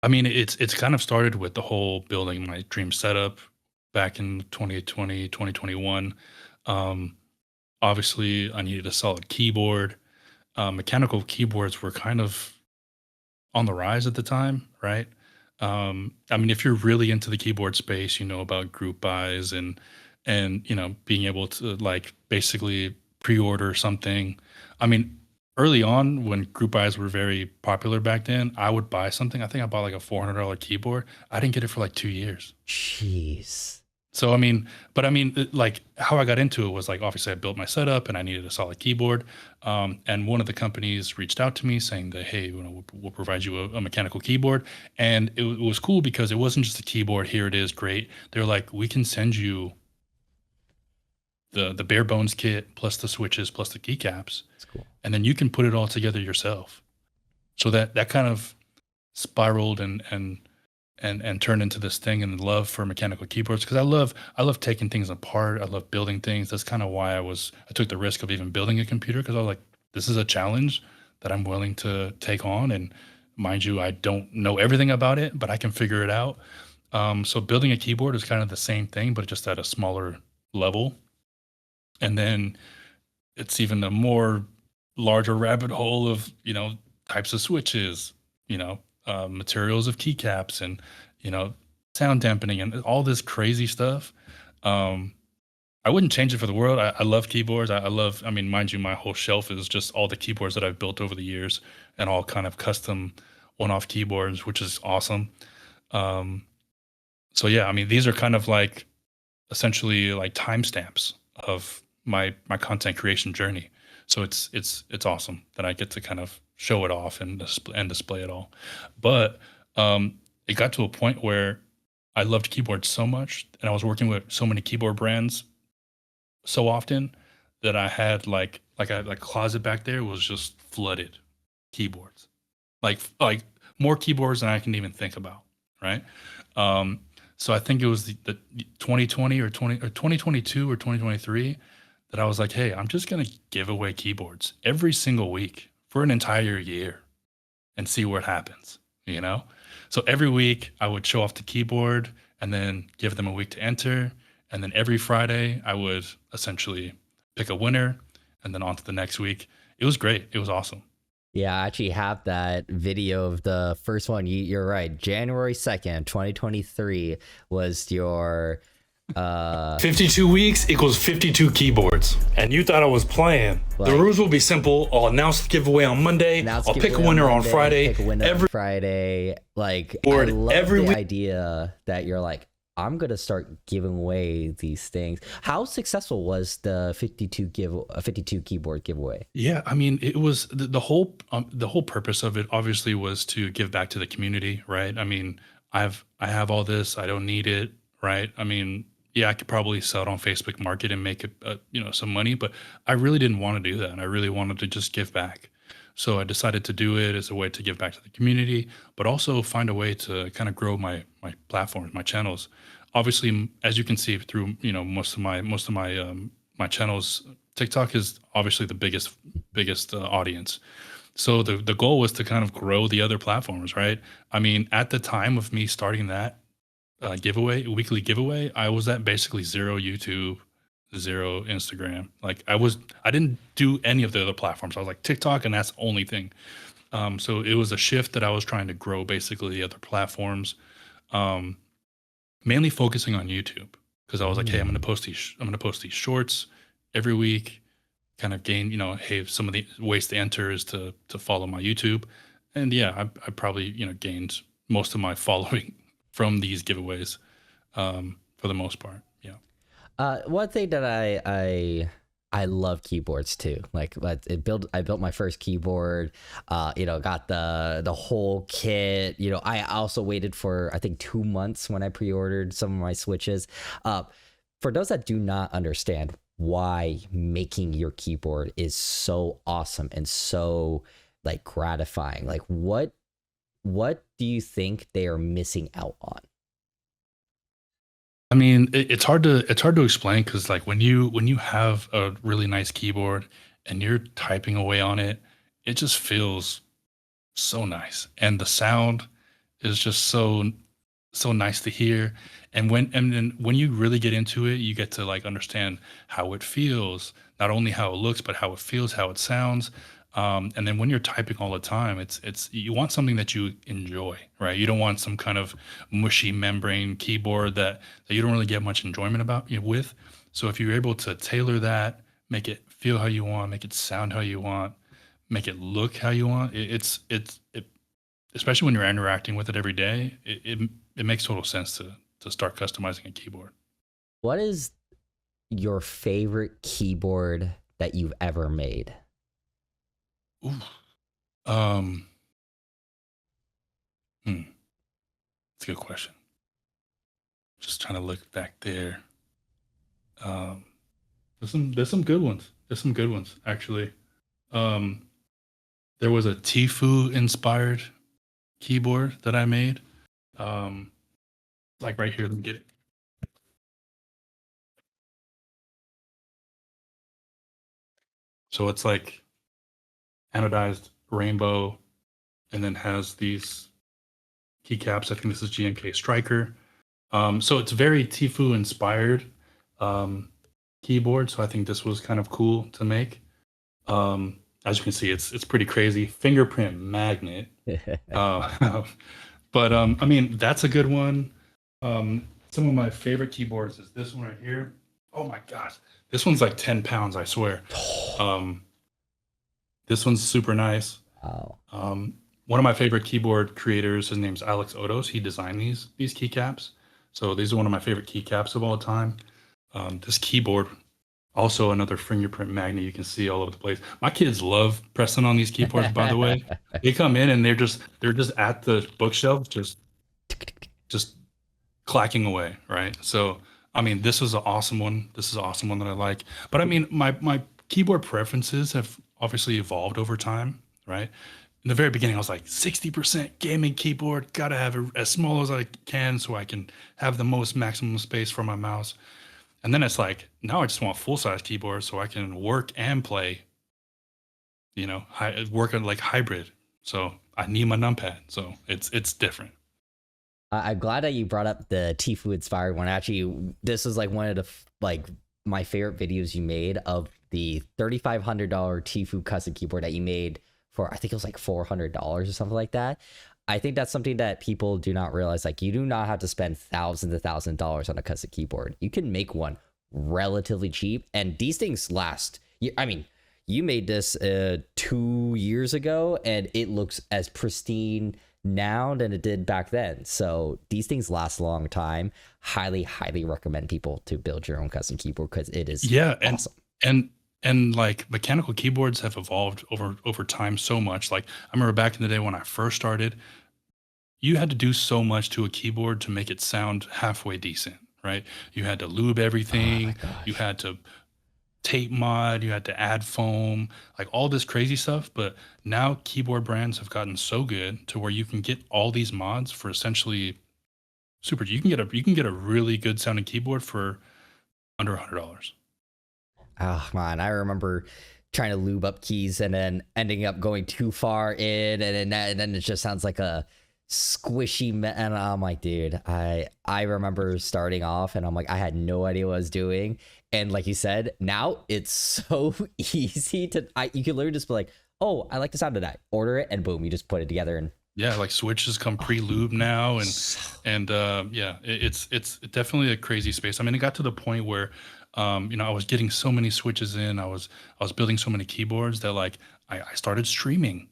I mean, it's kind of started with the whole building my dream setup back in 2020, 2021. Um, Obviously, I needed a solid keyboard. Mechanical keyboards were kind of on the rise at the time, right? I mean, if you're really into the keyboard space, you know about group buys and being able to like basically pre-order something. I mean, early on when group buys were very popular back then, I would buy something. I think I bought like a $400 keyboard. I didn't get it for like 2 years. Jeez. So I mean, but I mean, like how I got into it was like obviously I built my setup and I needed a solid keyboard. And one of the companies reached out to me saying that hey, we'll provide you a mechanical keyboard, and it was cool because it wasn't just a keyboard. Here it is, great. They're like, we can send you the bare bones kit plus the switches plus the keycaps, That's cool. and then you can put it all together yourself. So that kind of spiraled and turned into this thing and love for mechanical keyboards because I love taking things apart. I love building things. That's kind of why I took the risk of even building a computer because I was like, this is a challenge that I'm willing to take on. And mind you, I don't know everything about it, but I can figure it out. So building a keyboard is kind of the same thing, but just at a smaller level. And then it's even a more larger rabbit hole of types of switches, materials of keycaps, and sound dampening and all this crazy stuff. Um, I wouldn't change it for the world. I love keyboards. I love. I mean, mind you, my whole shelf is just all the keyboards that I've built over the years, and all kind of custom one-off keyboards, which is awesome. Um, so yeah, I mean, these are kind of like essentially like timestamps of my content creation journey. So it's awesome that I get to kind of show it off and display it all. But it got to a point where I loved keyboards so much, and I was working with so many keyboard brands so often that I had like closet back there was just flooded keyboards, like more keyboards than I can even think about, right? Um, so I think it was the 2020 or 2022 or 2023 that I was like, hey, I'm just gonna give away keyboards every single week for an entire year and see what happens, you know? So every week I would show off the keyboard and then give them a week to enter. And then every Friday I would essentially pick a winner and then on to the next week. It was great. It was awesome. Yeah, I actually have that video of the first one. You're right. January 2nd, 2023 was your 52 weeks equals 52 keyboards. And you thought I was playing. The rules will be simple. I'll announce the giveaway on Monday. I'll pick a winner on Friday. Pick a winner on Friday. Like, I love the idea that you're like, I'm going to start giving away these things. How successful was the 52 keyboard giveaway? Yeah, I mean, it was the whole purpose of it obviously was to give back to the community, right? I mean, I have all this, I don't need it, right? I mean, yeah, I could probably sell it on Facebook Market and make some money, but I really didn't want to do that. And I really wanted to just give back. So I decided to do it as a way to give back to the community, but also find a way to kind of grow my platforms, my channels. Obviously, as you can see through most of my channels, TikTok is obviously the biggest audience. So the goal was to kind of grow the other platforms, right? I mean, at the time of me starting that weekly giveaway, I was at basically 0 YouTube, 0 Instagram. Like I didn't do any of the other platforms. I was like TikTok, and that's the only thing. So it was a shift that I was trying to grow basically the other platforms, mainly focusing on YouTube, because I was like, hey, I'm gonna post these shorts every week, kind of gain, hey, some of the ways to enter is to follow my YouTube. And yeah, I probably, gained most of my following from these giveaways, for the most part. Yeah. One thing that I love keyboards too. Like I built my first keyboard, got the whole kit. I also waited for, I think, 2 months when I pre-ordered some of my switches. For those that do not understand why making your keyboard is so awesome and so like gratifying, like what do you think they are missing out on? I mean, it's hard to explain, because like when you have a really nice keyboard and you're typing away on it, it just feels so nice, and the sound is just so nice to hear. And then when you really get into it, you get to like understand how it feels, not only how it looks, but how it feels, how it sounds. And then when you're typing all the time, it's you want something that you enjoy, right? You don't want some kind of mushy membrane keyboard that you don't really get much enjoyment about with. So if you're able to tailor that, make it feel how you want, make it sound how you want, make it look how you want, it especially when you're interacting with it every day, it makes total sense to start customizing a keyboard. What is your favorite keyboard that you've ever made? Ooh. Hmm. That's a good question. Just trying to look back there. There's some good ones. There's some good ones, actually. There was a Tfue inspired keyboard that I made. Like right here, let me get it. So it's like anodized rainbow, and then has these keycaps. I think this is GMK Striker. So it's very Tfue inspired keyboard. So I think this was kind of cool to make. As you can see, it's pretty crazy. Fingerprint magnet. But I mean, that's a good one. Some of my favorite keyboards is this one right here. Oh my gosh, this one's like 10 pounds, I swear. This one's super nice. Wow. One of my favorite keyboard creators, his name's Alex Odos. He designed these keycaps. So these are one of my favorite keycaps of all time. This keyboard, also another fingerprint magnet. You can see all over the place. My kids love pressing on these keyboards, by the way. They come in and they're just at the bookshelf, just clacking away, right? So, I mean, this is an awesome one. This is an awesome one that I like. But I mean, my keyboard preferences have obviously evolved over time, right? In the very beginning, I was like 60% gaming keyboard, gotta have it as small as I can so I can have the most maximum space for my mouse. And then it's like, now I just want full-size keyboard so I can work and play, work on like hybrid. So I need my numpad. So it's different. I'm glad that you brought up the Tfue inspired one. Actually, this is like one of the my favorite videos you made of the $3,500 Tfue custom keyboard that you made for, I think it was like $400 or something like that. I think that's something that people do not realize. Like, you do not have to spend thousands of $1,000s on a custom keyboard. You can make one relatively cheap, and these things last. I mean, you made this 2 years ago, and it looks as pristine now than it did back then. So these things last a long time. Highly, highly recommend people to build your own custom keyboard because it is awesome. And like mechanical keyboards have evolved over time so much. Like I remember back in the day when I first started, you had to do so much to a keyboard to make it sound halfway decent, right? You had to lube everything. You had to tape mod, you had to add foam, like all this crazy stuff. But now keyboard brands have gotten so good to where you can get all these mods for essentially super. You can get a really good sounding keyboard for under $100. Oh man, I remember trying to lube up keys and then ending up going too far in, and then it just sounds like a squishy. And I'm like, dude, I remember starting off, and I'm like, I had no idea what I was doing. And like you said, now it's so easy to. You can literally just be like, oh, I like the sound of that. Order it, and boom, you just put it together. And yeah, like switches come pre-lubed now, and yeah, it's definitely a crazy space. I mean, it got to the point where I was getting so many switches in. I was building so many keyboards that like I started streaming,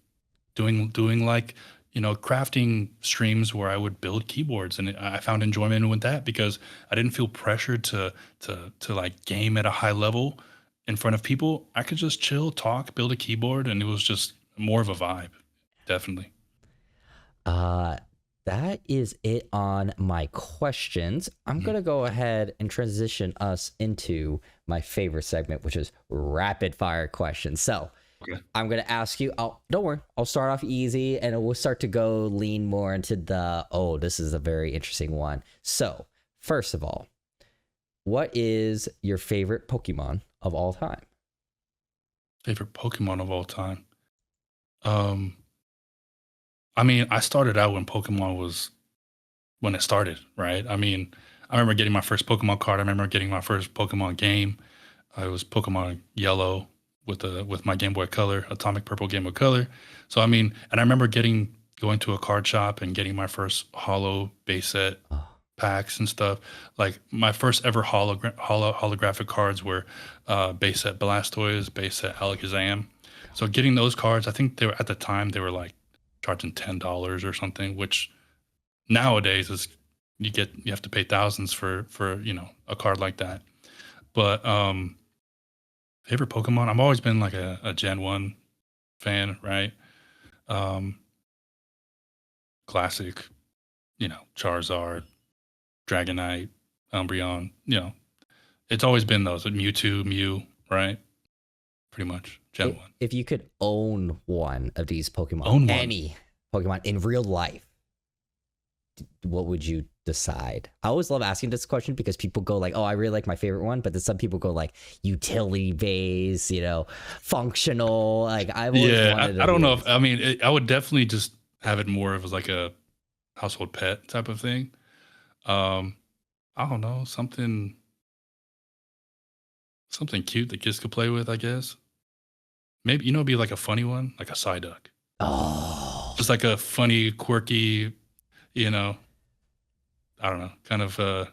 doing like crafting streams where I would build keyboards, and I found enjoyment with that because I didn't feel pressured to like game at a high level in front of people. I could just chill, talk, build a keyboard, and it was just more of a vibe. Definitely. That is it on my questions. I'm gonna go ahead and transition us into my favorite segment, which is rapid fire questions. So Okay. I'm gonna ask you. Don't worry. I'll start off easy, and we'll start to go lean more into the. Oh, this is a very interesting one. So first of all, what is your favorite Pokemon of all time? Favorite Pokemon of all time. I mean, I started out when Pokemon was when it started, right? I mean, I remember getting my first Pokemon card. I remember getting my first Pokemon game. It was Pokemon Yellow with my Game Boy Color, Atomic Purple Game Boy Color. So I mean, and I remember going to a card shop and getting my first holo base set packs and stuff. Like my first ever holographic cards were base set Blastoise, base set Alakazam. So getting those cards, I think they were at the time they were like charging $10 or something, which nowadays is you have to pay thousands for a card like that. But favorite Pokemon, I've always been like a Gen 1 fan, right? Classic, Charizard, Dragonite, Umbreon, it's always been those. Mewtwo, Mew, right? Pretty much Gen 1. If you could own one of these Pokemon, any Pokemon in real life, what would you decide? I always love asking this question because people go like, oh, I really like my favorite one, but then some people go like utility based, functional. Like I've always wanted I don't know if, I mean, I would definitely just have it more of like a household pet type of thing. I don't know, something cute that kids could play with, I guess. Maybe, it'd be like a funny one, like a Psyduck. Oh. Just like a funny, quirky, I don't know, kind of, I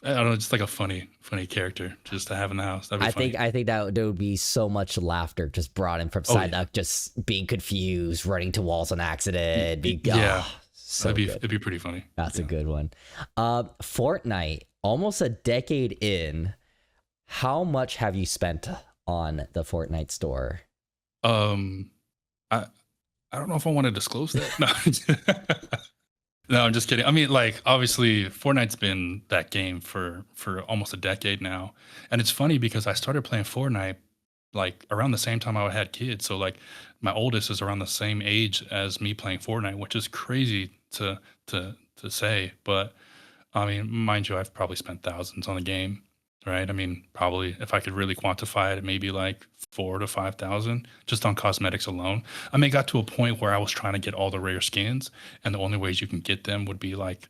don't know, just like a funny character just to have in the house. That'd be funny. I think that there would be so much laughter just brought in from Psyduck, just being confused, running to walls on accident. It'd be pretty funny. That's a good one. Fortnite, almost a decade in. How much have you spent on the Fortnite store? I don't know if I want to disclose that. No. No, I'm just kidding. I mean, like, obviously, Fortnite's been that game for almost a decade now. And it's funny because I started playing Fortnite like around the same time I had kids. So like my oldest is around the same age as me playing Fortnite, which is crazy to say. But I mean, mind you, I've probably spent thousands on the game, right? I mean, probably if I could really quantify it, maybe like 4,000 to 5,000 just on cosmetics alone. I mean, it got to a point where I was trying to get all the rare skins, and the only ways you can get them would be like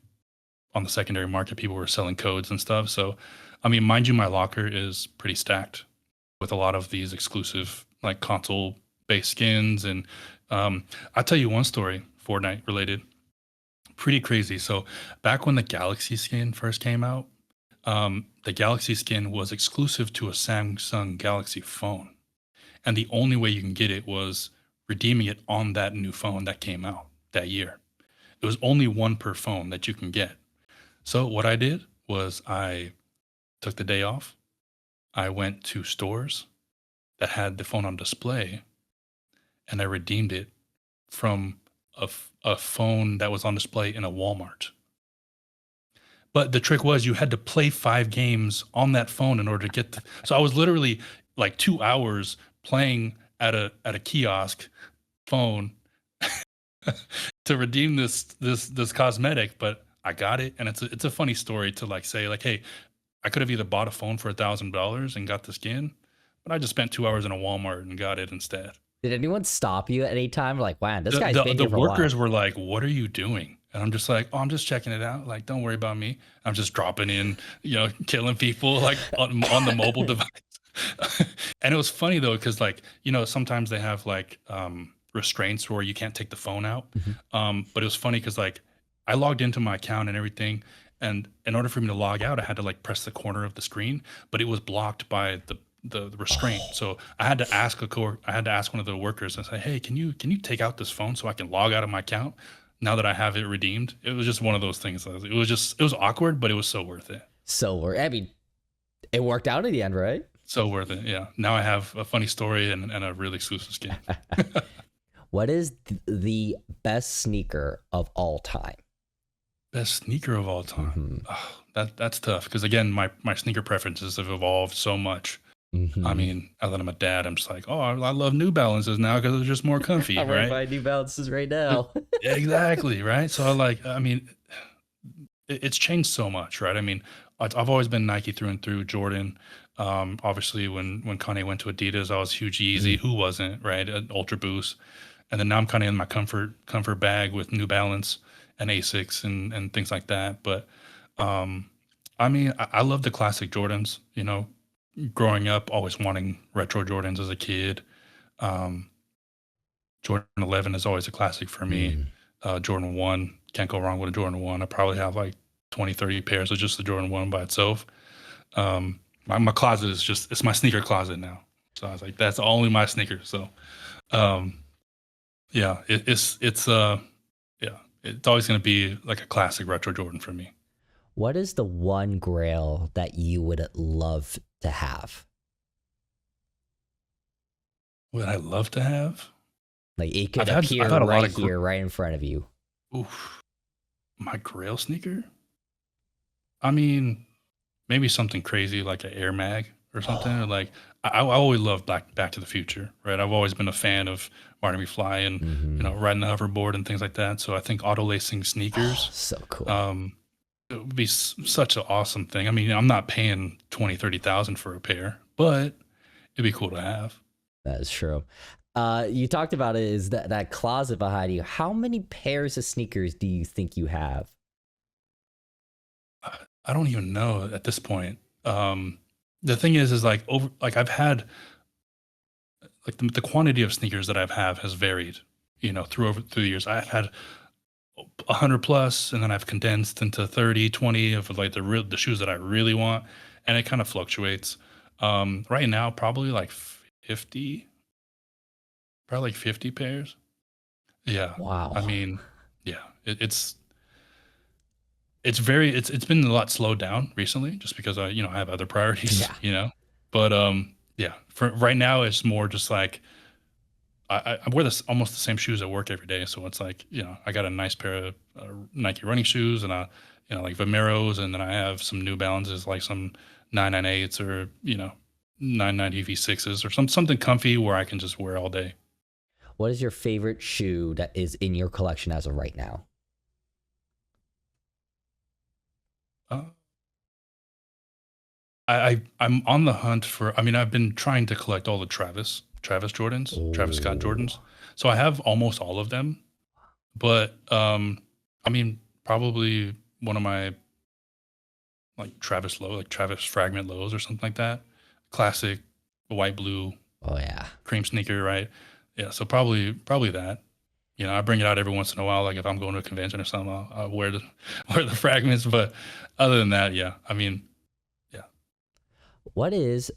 on the secondary market. People were selling codes and stuff. So, I mean, mind you, my locker is pretty stacked with a lot of these exclusive like console based skins and I'll tell you one story, Fortnite related, pretty crazy. So back when the Galaxy skin first came out, the Galaxy skin was exclusive to a Samsung Galaxy phone, and the only way you can get it was redeeming it on that new phone that came out that year. It was only one per phone that you can get. So what I did was I took the day off. I went to stores that had the phone on display, and I redeemed it from a phone that was on display in a Walmart. But the trick was you had to play 5 games on that phone in order to get so I was literally like 2 hours playing at a kiosk phone to redeem this cosmetic, but I got it, and it's a funny story to like say like, hey, I could have either bought a phone for $1,000 and got the skin, but I just spent 2 hours in a Walmart and got it instead. Did anyone stop you at any time? Like, wow, this The guy's the, been the here for a while. workers were like, "What are you doing?" And I'm just like, "Oh, I'm just checking it out. Like, don't worry about me. I'm just dropping in, killing people like on the mobile device." And it was funny though, because like sometimes they have like restraints where you can't take the phone out. But it was funny because like I logged into my account and everything, and in order for me to log out, I had to like press the corner of the screen, but it was blocked by the restraint. So I had to ask one of the workers and say, "Hey, can you take out this phone so I can log out of my account now that I have it redeemed?" It was just one of those things. It was awkward, but it was so worth it. So, I mean, it worked out in the end, right? So worth it. Yeah. Now I have a funny story and a really exclusive skin. What is the best sneaker of all time? Best sneaker of all time. Oh, that's tough because again, my sneaker preferences have evolved so much. I mean, now that I'm a dad, I'm just like, oh, I love New Balances now because they're just more comfy, I'm right? wearing New Balances right now. Exactly, right? So I mean, it's changed so much, right? I mean, I've always been Nike through and through, Jordan. Obviously, when Kanye went to Adidas, I was huge Yeezy. Who wasn't, right? Ultra Boost, and then now I'm kind of in my comfort bag with New Balance and Asics and things like that. But I mean, I love the classic Jordans. Growing up, always wanting retro Jordans as a kid. Jordan 11 is always a classic for me. Jordan 1, can't go wrong with a Jordan 1. I probably have like 20, 30 pairs of just the Jordan 1 by itself. My closet is it's my sneaker closet now. So I was like, that's only my sneakers. So, yeah, it's always going to be like a classic retro Jordan for me. What is the one grail that you would love to have? Would I love to have? Like it could I've appear had a lot right of here, right in front of you. Oof, my grail sneaker? I mean, maybe something crazy like an Air Mag or something. Or like I always loved Back to the Future, right? I've always been a fan of Marty McFly and riding the hoverboard and things like that. So I think auto lacing sneakers, So cool. it would be such an awesome thing. I mean, I'm not paying 20, 30,000 for a pair, but it'd be cool to have. That is true. You talked about it, is that closet behind you. How many pairs of sneakers do you think you have? I don't even know at this point. The thing is like I've had like the quantity of sneakers that I've has varied, through the years. I've had 100 plus, and then I've condensed into 30, 20 of like the shoes that I really want, and it kind of fluctuates. Right now, probably like 50, probably like 50 pairs. Yeah. Wow. I mean, yeah, it's been a lot slowed down recently just because I have other priorities. Yeah. But yeah, for right now it's more just like I wear almost the same shoes at work every day, so it's like I got a nice pair of Nike running shoes and like Vomeros, and then I have some New Balances like some 998s or 990 V6s or something comfy where I can just wear all day. What is your favorite shoe that is in your collection as of right now? I'm on the hunt for. I mean, I've been trying to collect all the Travis Jordans, Travis Scott Jordans. So I have almost all of them, but I mean, probably one of my like Travis Fragment lows or something like that. Classic white blue. Oh yeah. Cream sneaker, right? Yeah, so probably that. You know, I bring it out every once in a while. Like if I'm going to a convention or something, I'll wear the wear the fragments. But other than that, yeah. I mean, yeah. What is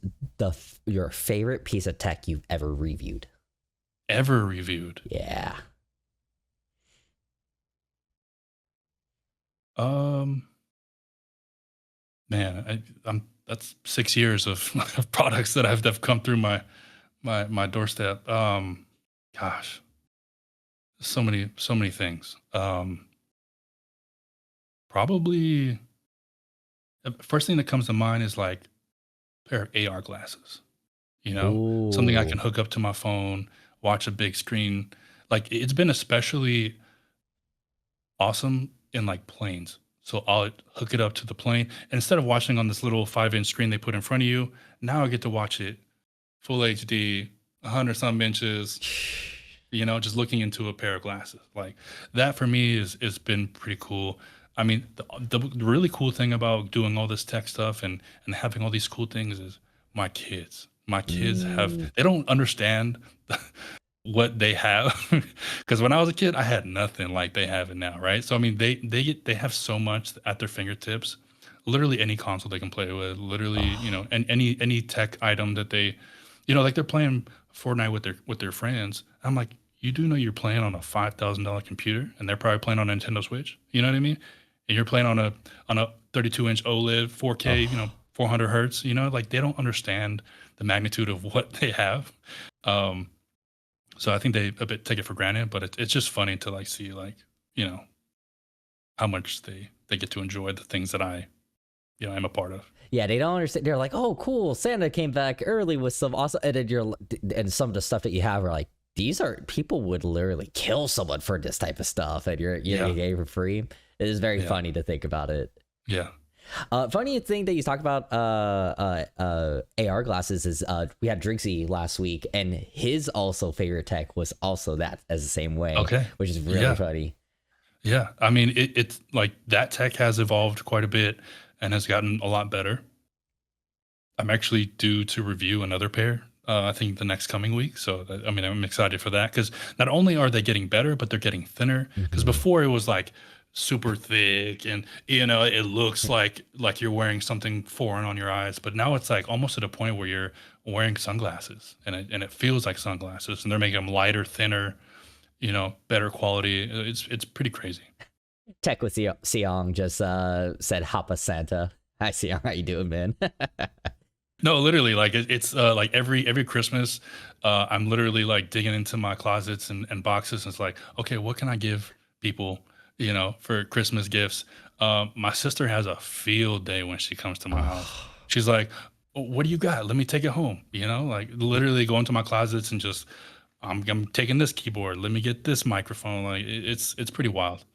your favorite piece of tech you've ever reviewed? Ever reviewed? Yeah. Um, man, I'm that's 6 years of, of products that have come through my doorstep. Gosh, so many things. Probably first thing that comes to mind is like a pair of AR glasses. You know, something I can Ooh. hook up to my phone, watch a big screen. Like it's been especially awesome in like planes. So I'll hook it up to the plane. And instead of watching on this little 5-inch screen they put in front of you, now I get to watch it full HD, 100 some inches, you know, just looking into a pair of glasses. Like that for me is been pretty cool. I mean, the really cool thing about doing all this tech stuff and having all these cool things is my kids. My kids have Mm. they don't understand what they have because when I was a kid, I had nothing like they have it now, right? So I mean, they have so much at their fingertips. Literally any console they can play with, literally, you Oh. know, and any tech item that they, you know, like they're playing Fortnite with their friends. I'm like, you do know you're playing on a $5,000 computer, and they're probably playing on a Nintendo Switch. You know what I mean? And you're playing on a 32-inch OLED, 4K, you know, Oh. 400 hertz. You know, like they don't understand the magnitude of what they have. Um, so I think they a bit take it for granted, but it's just funny to like see like, you know, how much they get to enjoy the things that I, you know, am a part of. Yeah, they don't understand. They're like, "Oh, cool! Santa came back early with some awesome." And then and some of the stuff that you have are like, "These are people would literally kill someone for this type of stuff," and you're Yeah. getting it for free. It is very Yeah. funny to think about it. Yeah. Funny thing that you talked about AR glasses is we had Drinksy last week, and his also favorite tech was also that as the same way, Okay. which is really Yeah. funny. Yeah. I mean, it's like that tech has evolved quite a bit and has gotten a lot better. I'm actually due to review another pair, I think the next coming week. So, I mean, I'm excited for that because not only are they getting better, but they're getting thinner. Because Mhm. before it was like super thick and, you know, it looks like you're wearing something foreign on your eyes. But now it's like almost at a point where you're wearing sunglasses and it feels like sunglasses and they're making them lighter, thinner, you know, better quality. It's pretty crazy. Tech with Siong just said Hapa Santa. Hi Siong, how you doing, man? No, literally, like it's like every Christmas, I'm literally like digging into my closets and boxes, and it's like, okay, what can I give people, you know, for Christmas gifts? My sister has a field day when she comes to my house. Oh. She's like, "Oh, what do you got? Let me take it home." You know, like literally go into my closets and just, I'm taking this keyboard. Let me get this microphone. Like it's pretty wild.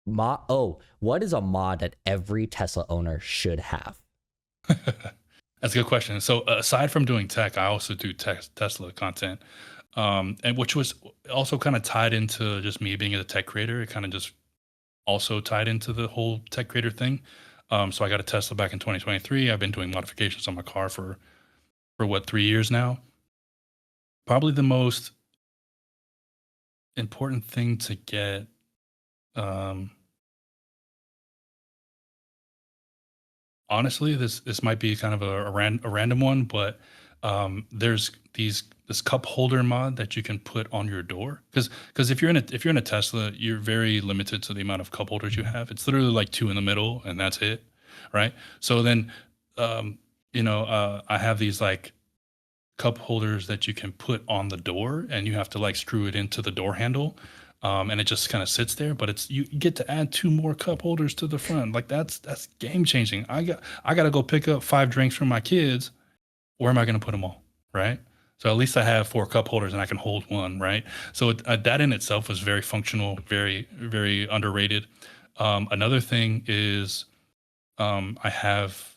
What is a mod that every Tesla owner should have? That's a good question. So aside from doing tech, I also do Tesla content, and which was also kind of tied into just me being a tech creator. It kind of just also tied into the whole tech creator thing. So I got a Tesla back in 2023. I've been doing modifications on my car for what 3 years now. Probably the most important thing to get. Um, Honestly, this might be kind of a random one, but there's this cup holder mod that you can put on your door because if you're in a Tesla, you're very limited to the amount of cup holders you have. It's literally like two in the middle, and that's it, right? So then, um, you know, I have these like cup holders that you can put on the door, and you have to like screw it into the door handle. And it just kind of sits there, but it's you get to add two more cup holders to the front. Like that's game changing. I got to go pick up 5 drinks for my kids. Where am I going to put them all? Right. So at least I have 4 cup holders and I can hold one. Right. So that in itself was very functional, very underrated. Another thing is I have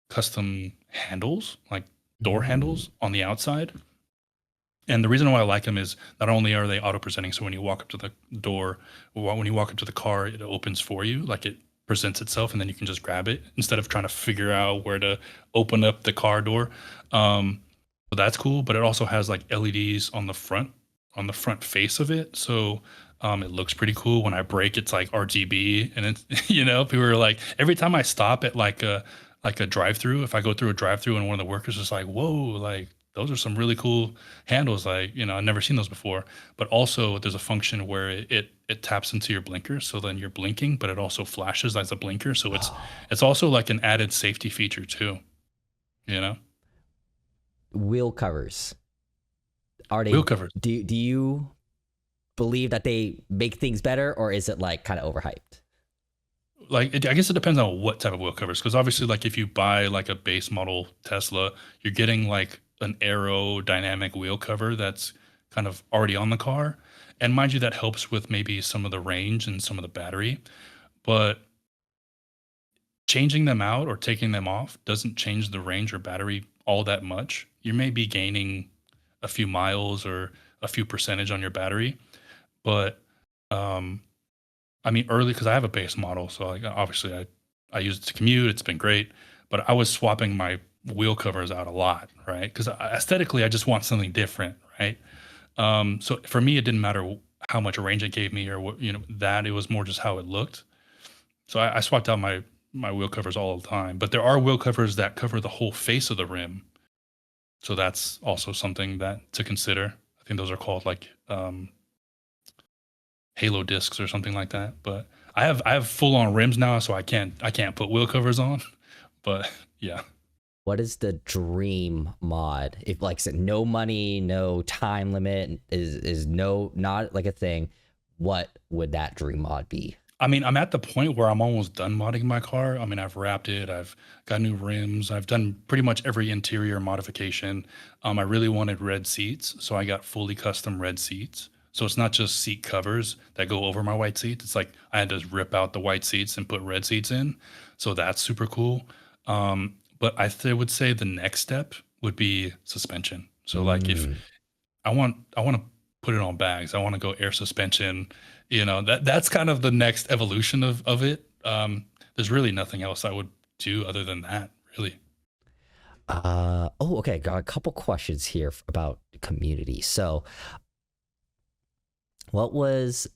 custom handles, like door Mm. handles on the outside. And the reason why I like them is not only are they auto presenting, so when you walk up to the door, or when you walk up to the car, it opens for you, like it presents itself, and then you can just grab it instead of trying to figure out where to open up the car door. Um, So that's cool, but it also has like LEDs on the front face of it. So it looks pretty cool. When I brake, it's like RGB, and it's people are like every time I stop at like a drive-through, if I go through a drive-through and one of the workers is like, "Whoa, like those are some really cool handles." Like I've never seen those before. But also, there's a function where it taps into your blinker, so then you're blinking, but it also flashes as a blinker. So it's also like an added safety feature too. You know, Wheel covers. Are wheel they covers. do you believe that they make things better, or is it like kind of overhyped? Like I guess it depends on what type of wheel covers, because obviously like if you buy like a base model Tesla, you're getting like an aerodynamic wheel cover that's kind of already on the car, and mind you, that helps with maybe some of the range and some of the battery, but changing them out or taking them off doesn't change the range or battery all that much. You may be gaining a few miles or a few percentage on your battery, but um I mean, early because I have a base model, so like obviously I use it to commute. It's been great, but I was swapping my wheel covers out a lot, right? Because aesthetically, I just want something different, right? So for me, it didn't matter how much range it gave me or what that it was more just how it looked. So I swapped out my wheel covers all the time. But there are wheel covers that cover the whole face of the rim, so that's also something that to consider. I think those are called like Halo discs or something like that. But I have full on rims now, so I can't put wheel covers on. But yeah, What is the dream mod? If like I said, no money, no time limit is no not like a thing. What would that dream mod be? I mean, I'm at the point where I'm almost done modding my car. I mean, I've wrapped it, I've got new rims, I've done pretty much every interior modification. I really wanted red seats, so I got fully custom red seats. So it's not just seat covers that go over my white seats. It's like I had to rip out the white seats and put red seats in. So that's super cool. But would say the next step would be suspension. So like if Mm. I want to put it on bags. I want to go air suspension. That's kind of the next evolution of it. There's really nothing else I would do other than that, really. Oh, okay. Got a couple questions here about community. So, what was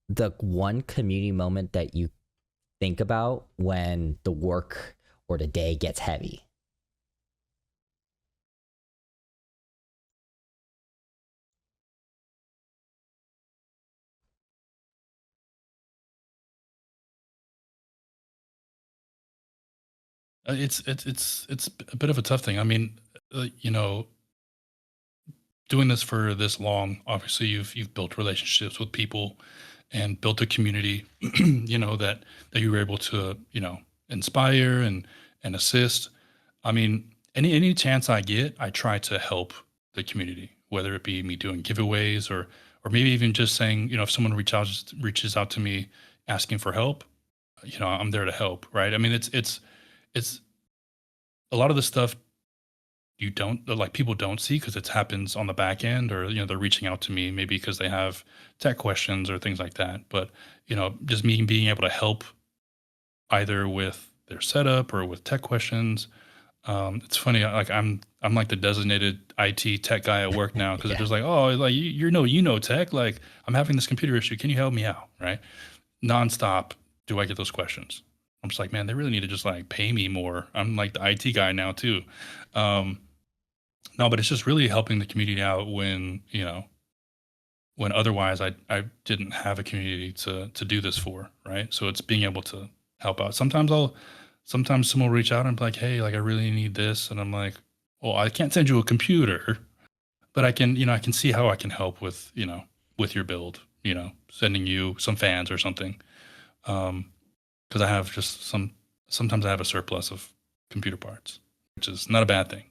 the one community moment that you think about when the work or the day gets heavy? It's a bit of a tough thing. I mean, doing this for this long, obviously you've built relationships with people and built a community, that you were able to inspire and assist. I mean, any chance I get, I try to help the community, whether it be me doing giveaways or maybe even just saying, if someone reaches out to me asking for help, I'm there to help, right? I mean, it's a lot of the stuff you don't like people don't see because it happens on the back end, or they're reaching out to me maybe because they have tech questions or things like that. But just me being able to help either with their setup or with tech questions. It's funny, like I'm like the designated IT tech guy at work now because they're Yeah. just like, oh, like tech. Like I'm having this computer issue. Can you help me out? Right? Nonstop. Do I get those questions? I'm just like, man, they really need to just like pay me more. I'm like the IT guy now too. Um, no, but it's just really helping the community out when otherwise I didn't have a community to do this for, right? So it's being able to help out. Sometimes someone will reach out and be like, "Hey, like I really need this." And I'm like, "Well, I can't send you a computer, but I can see how I can help with your build, sending you some fans or something." Because I have just sometimes I have a surplus of computer parts, which is not a bad thing.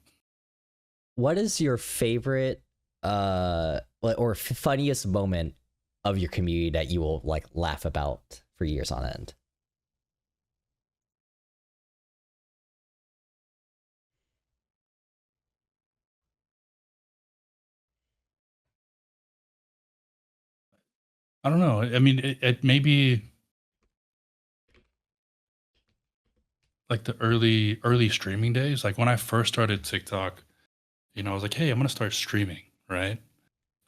What is your favorite or funniest moment of your community that you will like laugh about for years on end? I don't know. I mean, it may be like the early streaming days, like when I first started TikTok, I was like, hey, I'm gonna start streaming, right?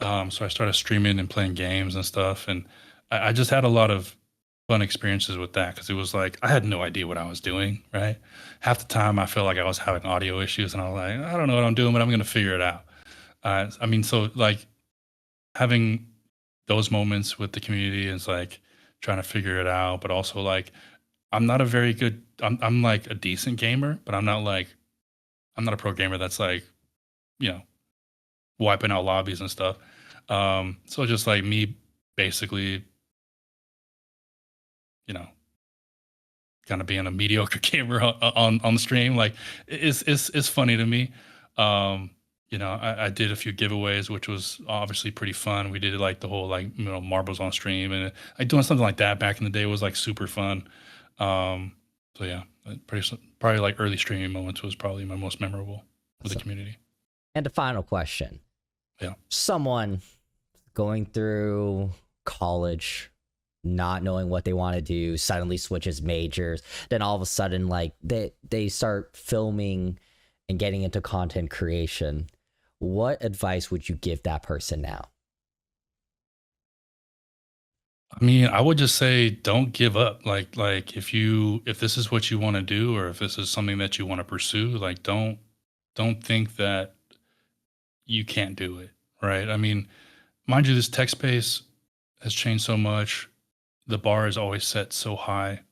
So I started streaming and playing games and stuff, and I just had a lot of fun experiences with that because it was like I had no idea what I was doing, right? Half the time I felt like I was having audio issues, and I was like, I don't know what I'm doing, but I'm gonna figure it out. I mean, so like having those moments with the community is like trying to figure it out, but also like I'm not a very good. I'm like a decent gamer, but I'm not a pro gamer that's like you know wiping out lobbies and stuff. So just like me basically, you know, kind of being a mediocre gamer on the stream, like it's funny to me. Um, I did a few giveaways, which was obviously pretty fun. We did like the whole like marbles on stream, and like doing something like that back in the day was like super fun. So yeah, probably like early streaming moments was probably my most memorable with the community. And the final question. Yeah. Someone going through college, not knowing what they want to do, suddenly switches majors, then all of a sudden like they start filming and getting into content creation. What advice would you give that person now? I mean, I would just say don't give up. Like if this is what you want to do or if this is something that you want to pursue, like don't think that you can't do it, right? I mean, mind you, this tech space has changed so much. The bar is always set so high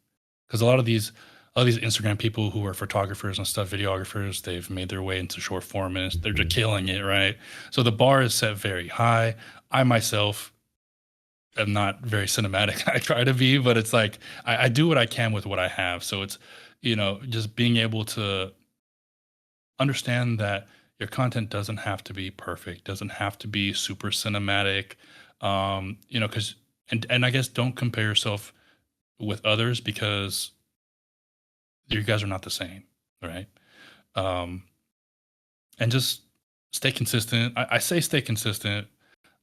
because a lot of these Instagram people who are photographers and stuff, videographers, they've made their way into short form and they're just killing it, right? So the bar is set very high. I myself am not very cinematic. I try to be, but it's like I do what I can with what I have. So it's just being able to understand that your content doesn't have to be perfect, doesn't have to be super cinematic. Because and I guess don't compare yourself with others because you guys are not the same, right? Um, and just stay consistent. I say stay consistent.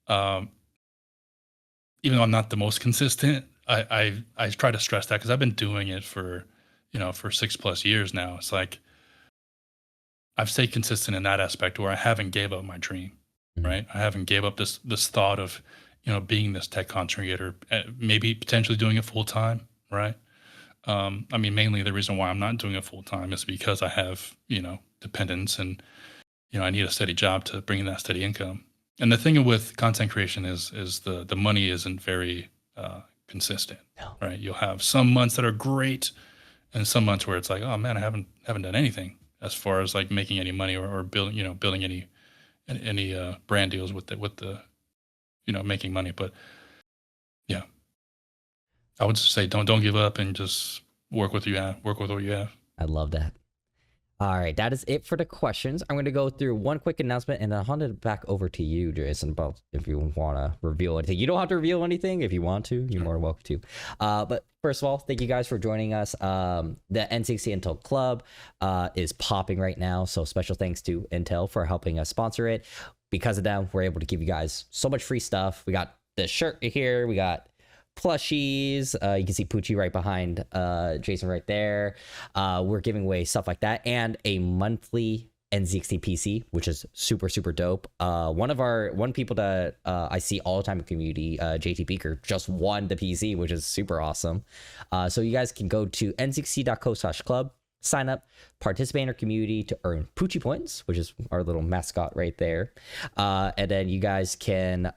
Um, Even though I'm not the most consistent, I try to stress that because I've been doing it for 6+ years now. It's like I've stayed consistent in that aspect where I haven't gave up my dream, right? I haven't gave up this thought of being this tech content creator, maybe potentially doing it full time, right? I mean, mainly the reason why I'm not doing it full time is because I have dependents and I need a steady job to bring in that steady income. And the thing with content creation is the money isn't very consistent, No. right? You'll have some months that are great, and some months where it's like, oh man, I haven't done anything as far as like making any money or building any brand deals with the making money. But yeah, I would just say don't give up and just work with what you have. I love that. All right, that is it for the questions. I'm going to go through one quick announcement and then I'll hand it back over to you, Jason, about if you want to reveal anything. You don't have to reveal anything. If you want to, you're more than welcome to. But first of all, thank you guys for joining us. The NZXT Intel Club is popping right now. So special thanks to Intel for helping us sponsor it. Because of them, we're able to give you guys so much free stuff. We got this shirt here. We got plushies. You can see Poochie right behind Jason right there. We're giving away stuff like that and a monthly NZXT PC, which is super, super dope. One people that I see all the time in community, JT Beaker, just won the PC, which is super awesome. So you guys can go to nzxt.co/club, sign up, participate in our community to earn Poochie points, which is our little mascot right there. And then you guys can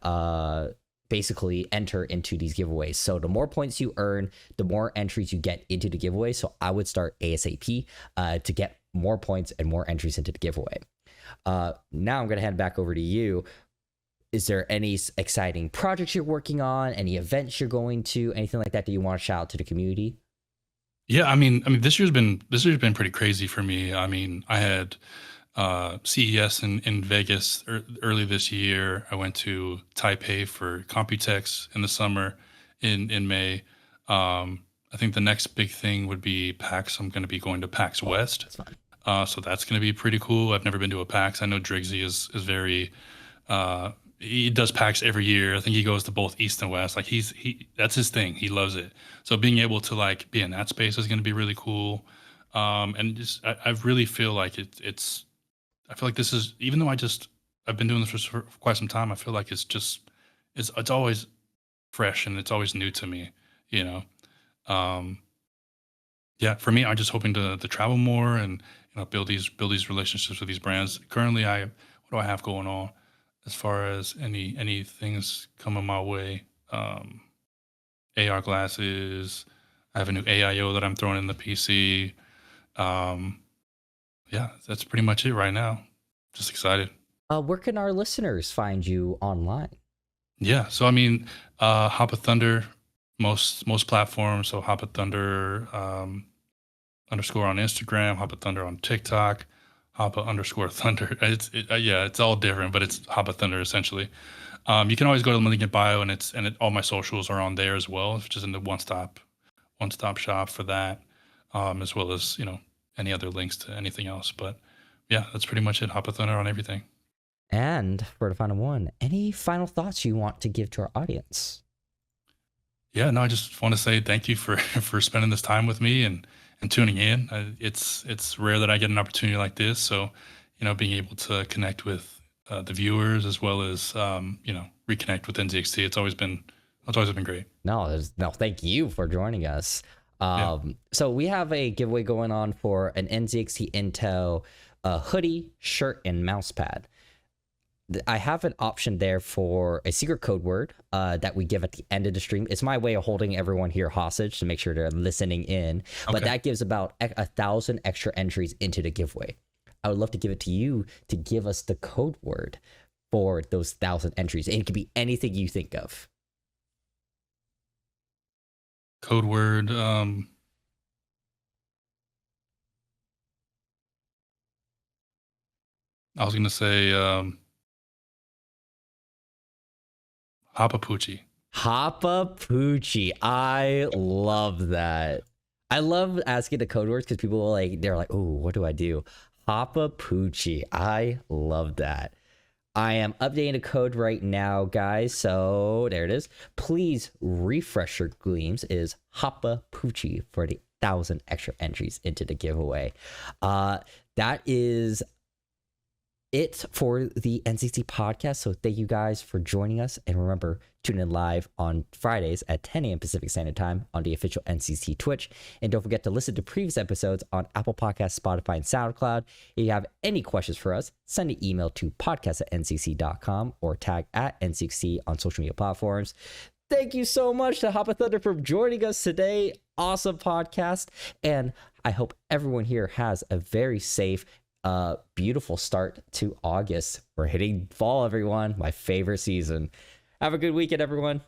basically enter into these giveaways. So the more points you earn, the more entries you get into the giveaway. So I would start ASAP to get more points and more entries into the giveaway. Now I'm going to hand back over to you. Is there any exciting projects you're working on? Any events you're going to? Anything like that you want to shout out to the community? Yeah, I mean, this year's been pretty crazy for me. I mean, I had CES in Vegas early this year. I went to Taipei for Computex in the summer in May. I think the next big thing would be PAX. I'm going to be going to PAX West. That's fun. So that's going to be pretty cool. I've never been to a PAX. I know Driggsy is very he does PAX every year. I think he goes to both East and West. Like that's his thing. He loves it. So being able to like be in that space is going to be really cool. And just I really feel like it's feel like this is, even though I've been doing this for quite some time. I feel like it's always fresh and it's always new to me. You know, um, yeah. For me, I'm just hoping to travel more and build these relationships with these brands. Currently, what do I have going on as far as any things coming my way? AR glasses. I have a new AIO that I'm throwing in the PC. Um, yeah, that's pretty much it right now. Just excited. Where can our listeners find you online? Yeah, so I mean, HapaThunder, most platforms. So HapaThunder underscore on Instagram, HapaThunder on TikTok, Hapa underscore Thunder. Yeah, it's all different, but it's HapaThunder essentially. You can always go to the link in bio, and all my socials are on there as well. It's just in the one stop shop for that, as well as any other links to anything else. But yeah, that's pretty much it. HapaThunder on everything. And for the final one, any final thoughts you want to give to our audience? Yeah, no, I just want to say thank you for for spending this time with me and tuning in. It's rare that I get an opportunity like this, so being able to connect with the viewers as well as reconnect with NZXT. It's always been great. No, thank you for joining us. Yeah. So we have a giveaway going on for an NZXT Intel hoodie, shirt, and mouse pad. I have an option there for a secret code word that we give at the end of the stream. It's my way of holding everyone here hostage to make sure they're listening in. But Okay. that gives about 1,000 extra entries into the giveaway. I would love to give it to you to give us the code word for those 1,000 entries. And it could be anything you think of. Code word. I was gonna say Hapapoochie. HapaPucci. I love that. I love asking the code words because people will they're like, oh, what do I do? HapaPucci. I love that. I am updating the code right now, guys. So there it is. Please refresh your gleams. It is HapaPucci for the 1,000 extra entries into the giveaway. That is it for the NZXT podcast. So thank you guys for joining us. And remember, tune in live on Fridays at 10 a.m. Pacific Standard Time on the official NZXT Twitch. And don't forget to listen to previous episodes on Apple Podcasts, Spotify, and SoundCloud. If you have any questions for us, send an email to podcast@nzxt.com or tag at NZXT on social media platforms. Thank you so much to HapaThunder for joining us today. Awesome podcast. And I hope everyone here has a very safe beautiful start to August. We're hitting fall, everyone. My favorite season. Have a good weekend, everyone.